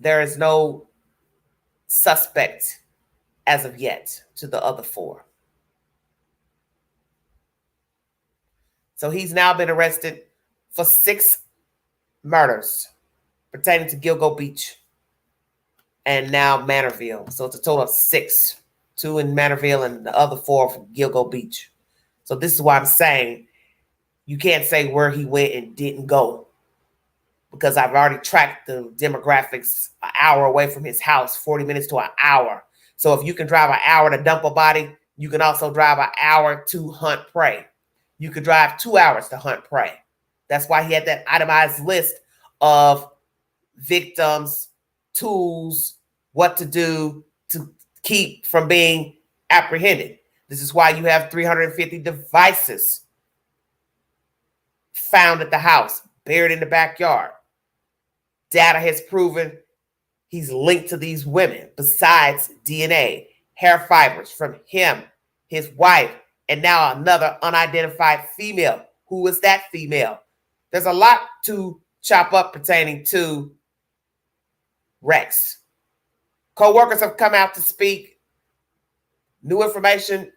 there is no suspect as of yet to the other 4. So he's now been arrested for 6 murders pertaining to Gilgo Beach and now Manorville. So it's a total of 6, 2 in Manorville and the other 4 from Gilgo Beach. So this is why I'm saying you can't say where he went and didn't go, because I've already tracked the demographics an hour away from his house, 40 minutes to an hour. So if you can drive an hour to dump a body, you can also drive an hour to hunt prey. You could drive 2 hours to hunt prey. That's why he had that itemized list of victims, tools, what to do to keep from being apprehended. This is why you have 350 devices found at the house, buried in the backyard. Data has proven he's linked to these women, besides DNA, hair fibers from him, his wife, and now another unidentified female. Who is that female? There's a lot to chop up pertaining to Rex. Co-workers have come out to speak. New information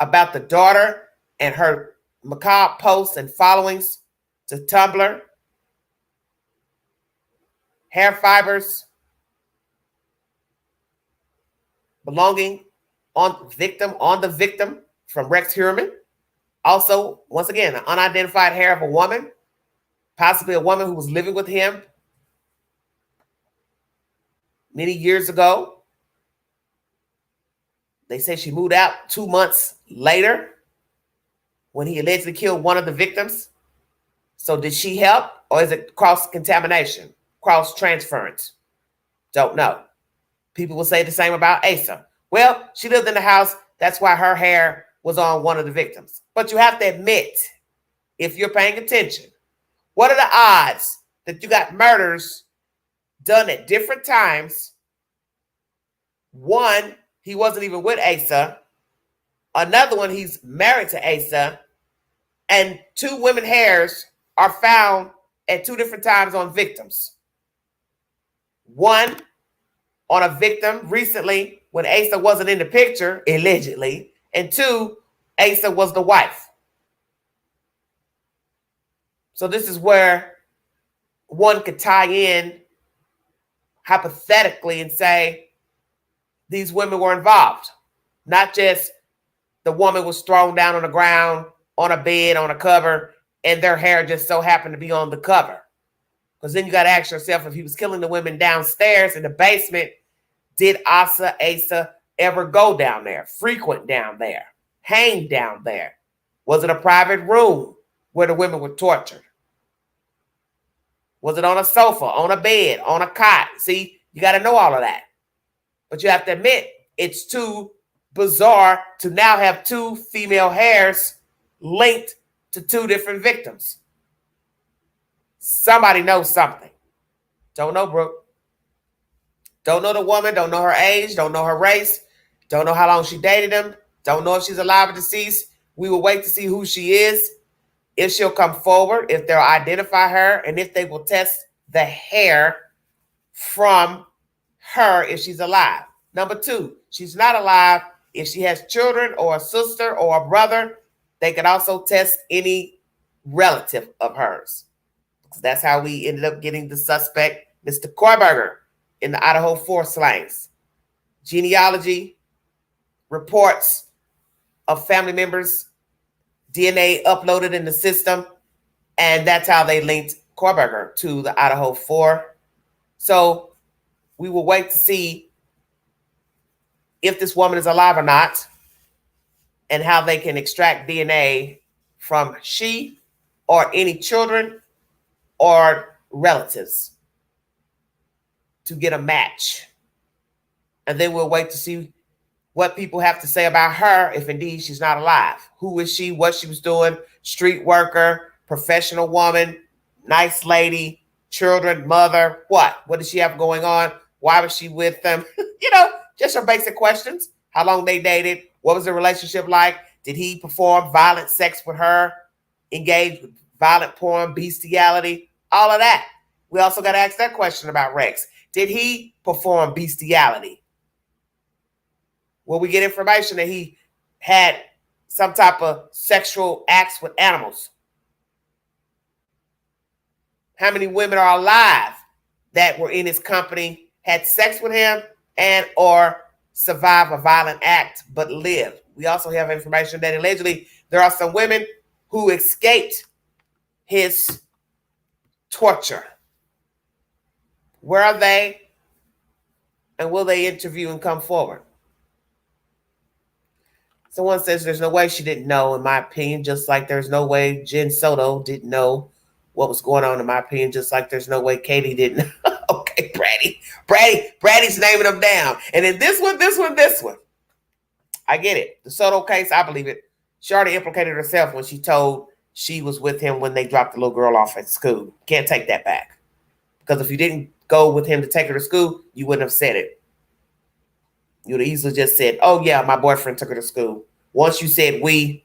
about the daughter and her macabre posts and followings to Tumblr. Hair fibers belonging on the victim from Rex Heuermann. Also, once again, an unidentified hair of a woman, possibly a woman who was living with him many years ago. They say she moved out 2 months later when he allegedly killed one of the victims. So did she help, or is it cross-contamination, cross-transference? Don't know. People will say the same about Asa. Well, she lived in the house. That's why her hair was on one of the victims. But you have to admit, if you're paying attention, what are the odds that you got murders done at different times? One, he wasn't even with Asa. Another one, he's married to Asa. And 2 women hairs are found at 2 different times on victims. One on a victim recently when Asa wasn't in the picture, allegedly. And 2, Asa was the wife. So this is where one could tie in hypothetically and say, these women were involved. Not just the woman was thrown down on the ground, on a bed, on a cover, and their hair just so happened to be on the cover. Because then you got to ask yourself, if he was killing the women downstairs in the basement, did Asa ever go down there, frequent down there, hang down there? Was it a private room where the women were tortured? Was it on a sofa, on a bed, on a cot? See, you got to know all of that. But you have to admit, it's too bizarre to now have two female hairs linked to two different victims. Somebody knows something. Don't know Brooke. Don't know the woman, don't know her age, don't know her race, don't know how long she dated him, don't know if she's alive or deceased. We will wait to see who she is, if she'll come forward, if they'll identify her, and if they will test the hair from her if she's alive. Number two, she's not alive. If she has children or a sister or a brother, they could also test any relative of hers. That's how we ended up getting the suspect, Mr. Kohlberger, in the Idaho 4 slangs. Genealogy reports of family members, DNA uploaded in the system, and that's how they linked Kohlberger to the Idaho 4. So we will wait to see if this woman is alive or not, and how they can extract DNA from she or any children or relatives to get a match. And then we'll wait to see what people have to say about her if indeed she's not alive. Who is she? What she was doing? Street worker, professional woman, nice lady, children, mother, what? What did she have going on? Why was she with them? Just her basic questions. How long they dated? What was the relationship like? Did he perform violent sex with her? Engage with violent porn, bestiality, all of that. We also got to ask that question about Rex. Did he perform bestiality? Will we get information that he had some type of sexual acts with animals? How many women are alive that were in his company, had sex with him, and or survive a violent act but lived? We also have information that allegedly there are some women who escaped his torture. Where are they? And will they interview and come forward? Someone says there's no way she didn't know, in my opinion, just like there's no way Jen Soto didn't know what was going on, in my opinion, just like there's no way Katie didn't. Okay, Brady's naming them down. And then this one. I get it. The Soto case, I believe it. She already implicated herself when she told she was with him when they dropped the little girl off at school. Can't take that back. Because if you didn't go with him to take her to school, you wouldn't have said it. You would have easily just said, oh, yeah, my boyfriend took her to school. Once you said we,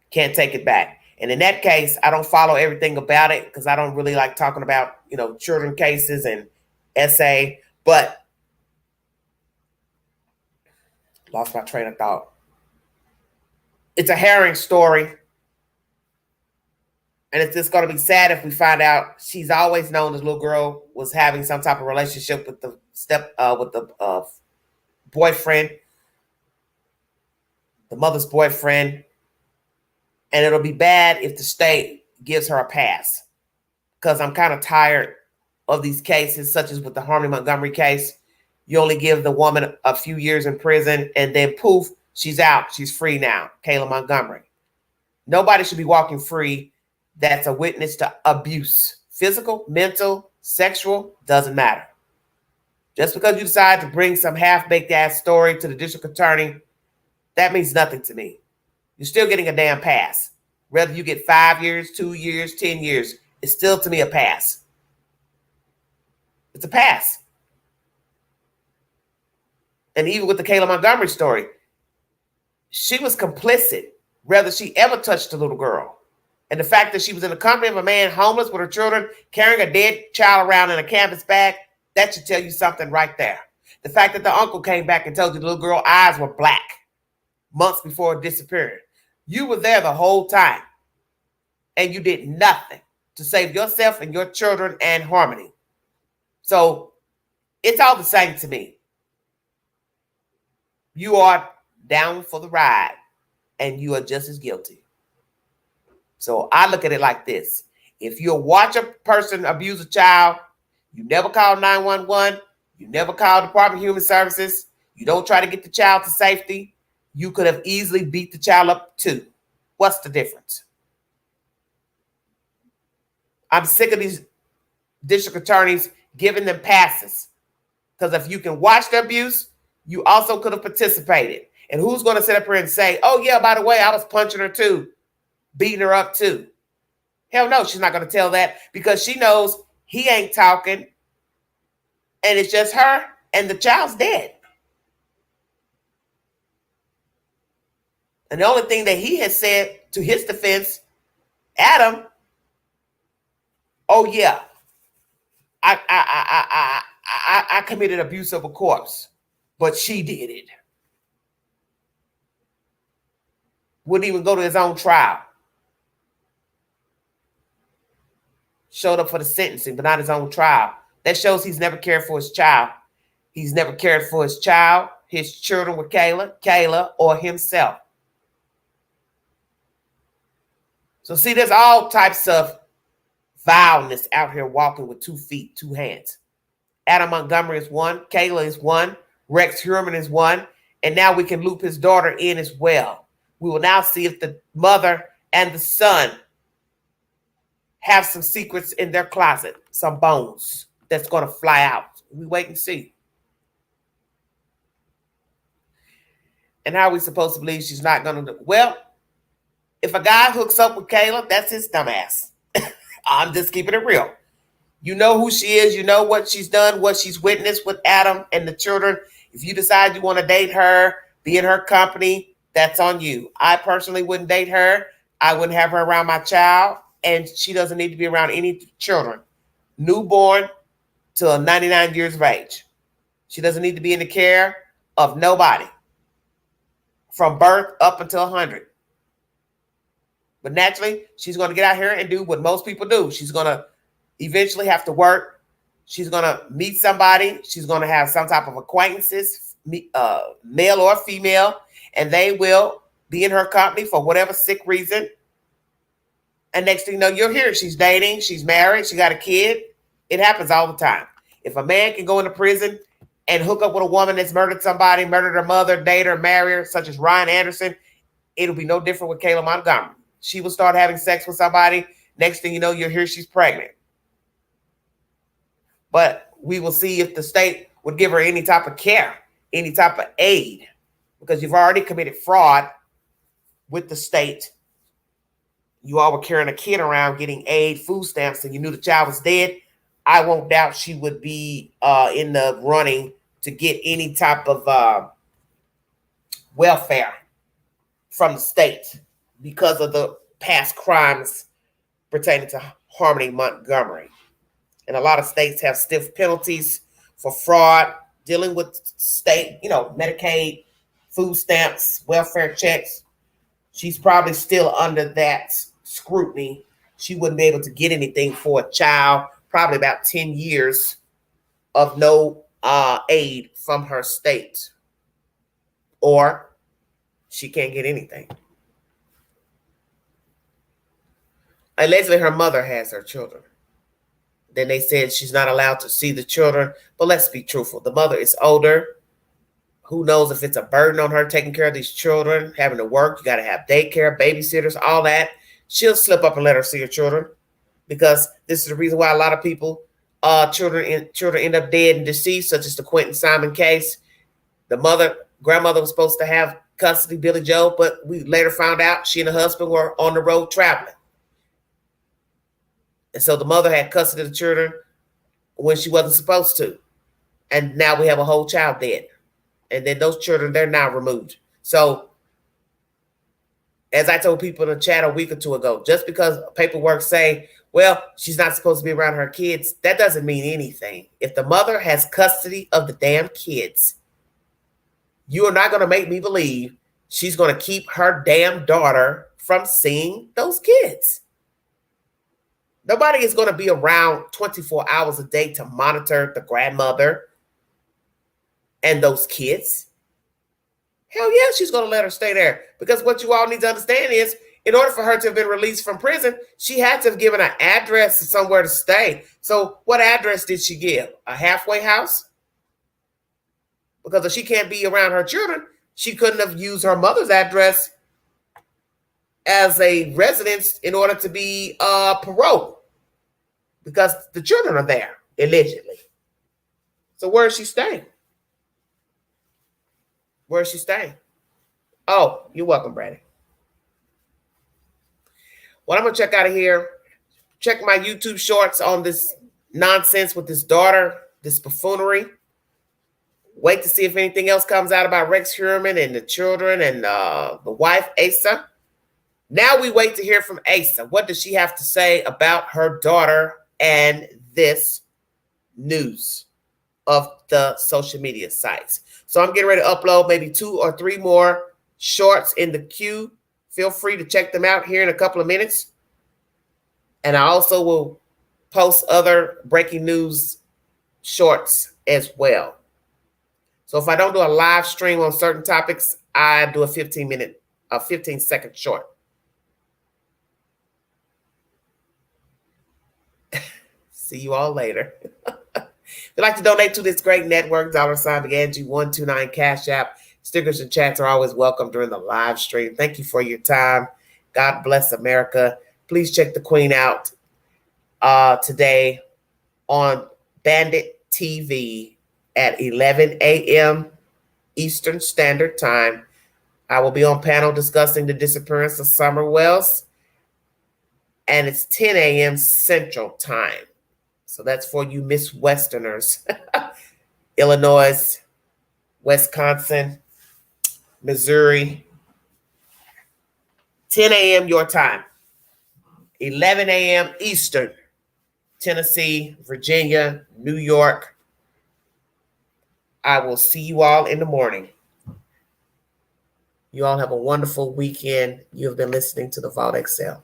can't take it back. And in that case, I don't follow everything about it because I don't really like talking about, children cases and essay. But lost my train of thought. It's a harrowing story. And it's just going to be sad if we find out she's always known this little girl was having some type of relationship with the boyfriend, the mother's boyfriend. And it'll be bad if the state gives her a pass, because I'm kind of tired of these cases, such as with the Harmony Montgomery case. You only give the woman a few years in prison and then poof, she's out. She's free now. Kayla Montgomery. Nobody should be walking free that's a witness to abuse. Physical, mental, sexual, doesn't matter. Just because you decide to bring some half-baked ass story to the district attorney, that means nothing to me. You're still getting a damn pass. Whether you get 5 years, 2 years, 10 years, it's still to me a pass. It's a pass. And even with the Kayla Montgomery story, she was complicit, whether she ever touched the little girl. And the fact that she was in the company of a man homeless with her children, carrying a dead child around in a canvas bag, that should tell you something right there. The fact that the uncle came back and told you the little girl's eyes were black months before it disappeared. You were there the whole time, and you did nothing to save yourself and your children and Harmony. So it's all the same to me. you are down for the ride and you are just as guilty. So I look at it like this. If you watch a person abuse a child, you never call 911, you never call Department of Human Services, you don't try to get the child to safety, you could have easily beat the child up too. What's the difference? I'm sick of these district attorneys giving them passes. Because if you can watch the abuse, you also could have participated. And who's going to sit up here and say, oh, yeah, by the way, I was punching her too, beating her up too? Hell no, she's not going to tell that because she knows he ain't talking and it's just her and the child's dead. And the only thing that he has said to his defense, Adam, oh yeah, I committed abuse of a corpse, but she did it. Wouldn't even go to his own trial. Showed up for the sentencing, but not his own trial. That shows he's never cared for his child. He's never cared for his child, his children with Kayla, or himself. So see, there's all types of vileness out here walking with 2 feet, 2 hands. Adam Montgomery is one. Kayla is one. Rex Heuermann is one. And now we can loop his daughter in as well. We will now see if the mother and the son have some secrets in their closet, some bones that's going to fly out. We wait and see. And how are we supposed to believe she's not going to do? Well, if a guy hooks up with Kayla, that's his dumbass. I'm just keeping it real. You know who she is. You know what she's done, what she's witnessed with Adam and the children. If you decide you want to date her, be in her company, that's on you. I personally wouldn't date her. I wouldn't have her around my child. And she doesn't need to be around any children, newborn till 99 years of age. She doesn't need to be in the care of nobody from birth up until 100. But naturally, she's going to get out here and do what most people do. She's going to eventually have to work. She's going to meet somebody. She's going to have some type of acquaintances, male or female, and they will be in her company for whatever sick reason. And next thing you know, you're here. She's dating. She's married. She got a kid. It happens all the time. If a man can go into prison and hook up with a woman that's murdered somebody, murdered her mother, date her, marry her, such as Ryan Anderson, it'll be no different with Kayla Montgomery. She will start having sex with somebody. Next thing you know, you're here. She's pregnant. But we will see if the state would give her any type of care, any type of aid, because you've already committed fraud with the state. You all were carrying a kid around getting aid, food stamps, and you knew the child was dead. I won't doubt she would be in the running to get any type of welfare from the state because of the past crimes pertaining to Harmony Montgomery. And a lot of states have stiff penalties for fraud, dealing with state, Medicaid, food stamps, welfare checks. She's probably still under that scrutiny. She wouldn't be able to get anything for a child, probably about 10 years of no aid from her state. Or she can't get anything. Allegedly, her mother has her children. Then they said she's not allowed to see the children. But let's be truthful. The mother is older. Who knows if it's a burden on her taking care of these children, having to work. You got to have daycare, babysitters, all that. She'll slip up and let her see her children, because this is the reason why a lot of people, children end up dead and deceased, such as the Quentin Simon case. The grandmother was supposed to have custody, Billy Joe, but we later found out she and her husband were on the road traveling. And so the mother had custody of the children when she wasn't supposed to. And now we have a whole child dead. And then those children, they're now removed. So, as I told people in the chat a week or two ago, just because paperwork say, well, she's not supposed to be around her kids, that doesn't mean anything. If the mother has custody of the damn kids, you are not going to make me believe she's going to keep her damn daughter from seeing those kids. Nobody is going to be around 24 hours a day to monitor the grandmother and those kids. Hell yeah, she's going to let her stay there. Because what you all need to understand is, in order for her to have been released from prison, she had to have given an address to somewhere to stay. So what address did she give? A halfway house? Because if she can't be around her children, she couldn't have used her mother's address as a residence in order to be parole. Because the children are there, allegedly. So where is she staying? Where is she staying? Oh, you're welcome, Brady. Well, I'm going to check out of here. Check my YouTube shorts on this nonsense with this daughter, this buffoonery. Wait to see if anything else comes out about Rex Heuermann and the children and the wife, Asa. Now we wait to hear from Asa. What does she have to say about her daughter and this news of the social media sites? So I'm getting ready to upload maybe 2 or 3 more shorts in the queue. Feel free to check them out here in a couple of minutes. And I also will post other breaking news shorts as well. So if I don't do a live stream on certain topics, I do a 15-second short. See you all later. If you'd like to donate to this great network, $Angie129 Cash App. Stickers and chats are always welcome during the live stream. Thank you for your time. God bless America. Please check the Queen out today on Bandit TV at 11 a.m. Eastern Standard Time. I will be on panel discussing the disappearance of Summer Wells, and it's 10 a.m. Central Time. So that's for you Miss Westerners. Illinois, Wisconsin, Missouri. 10 a.m. your time. 11 a.m. Eastern. Tennessee, Virginia, New York. I will see you all in the morning. You all have a wonderful weekend. You have been listening to the Vault XL.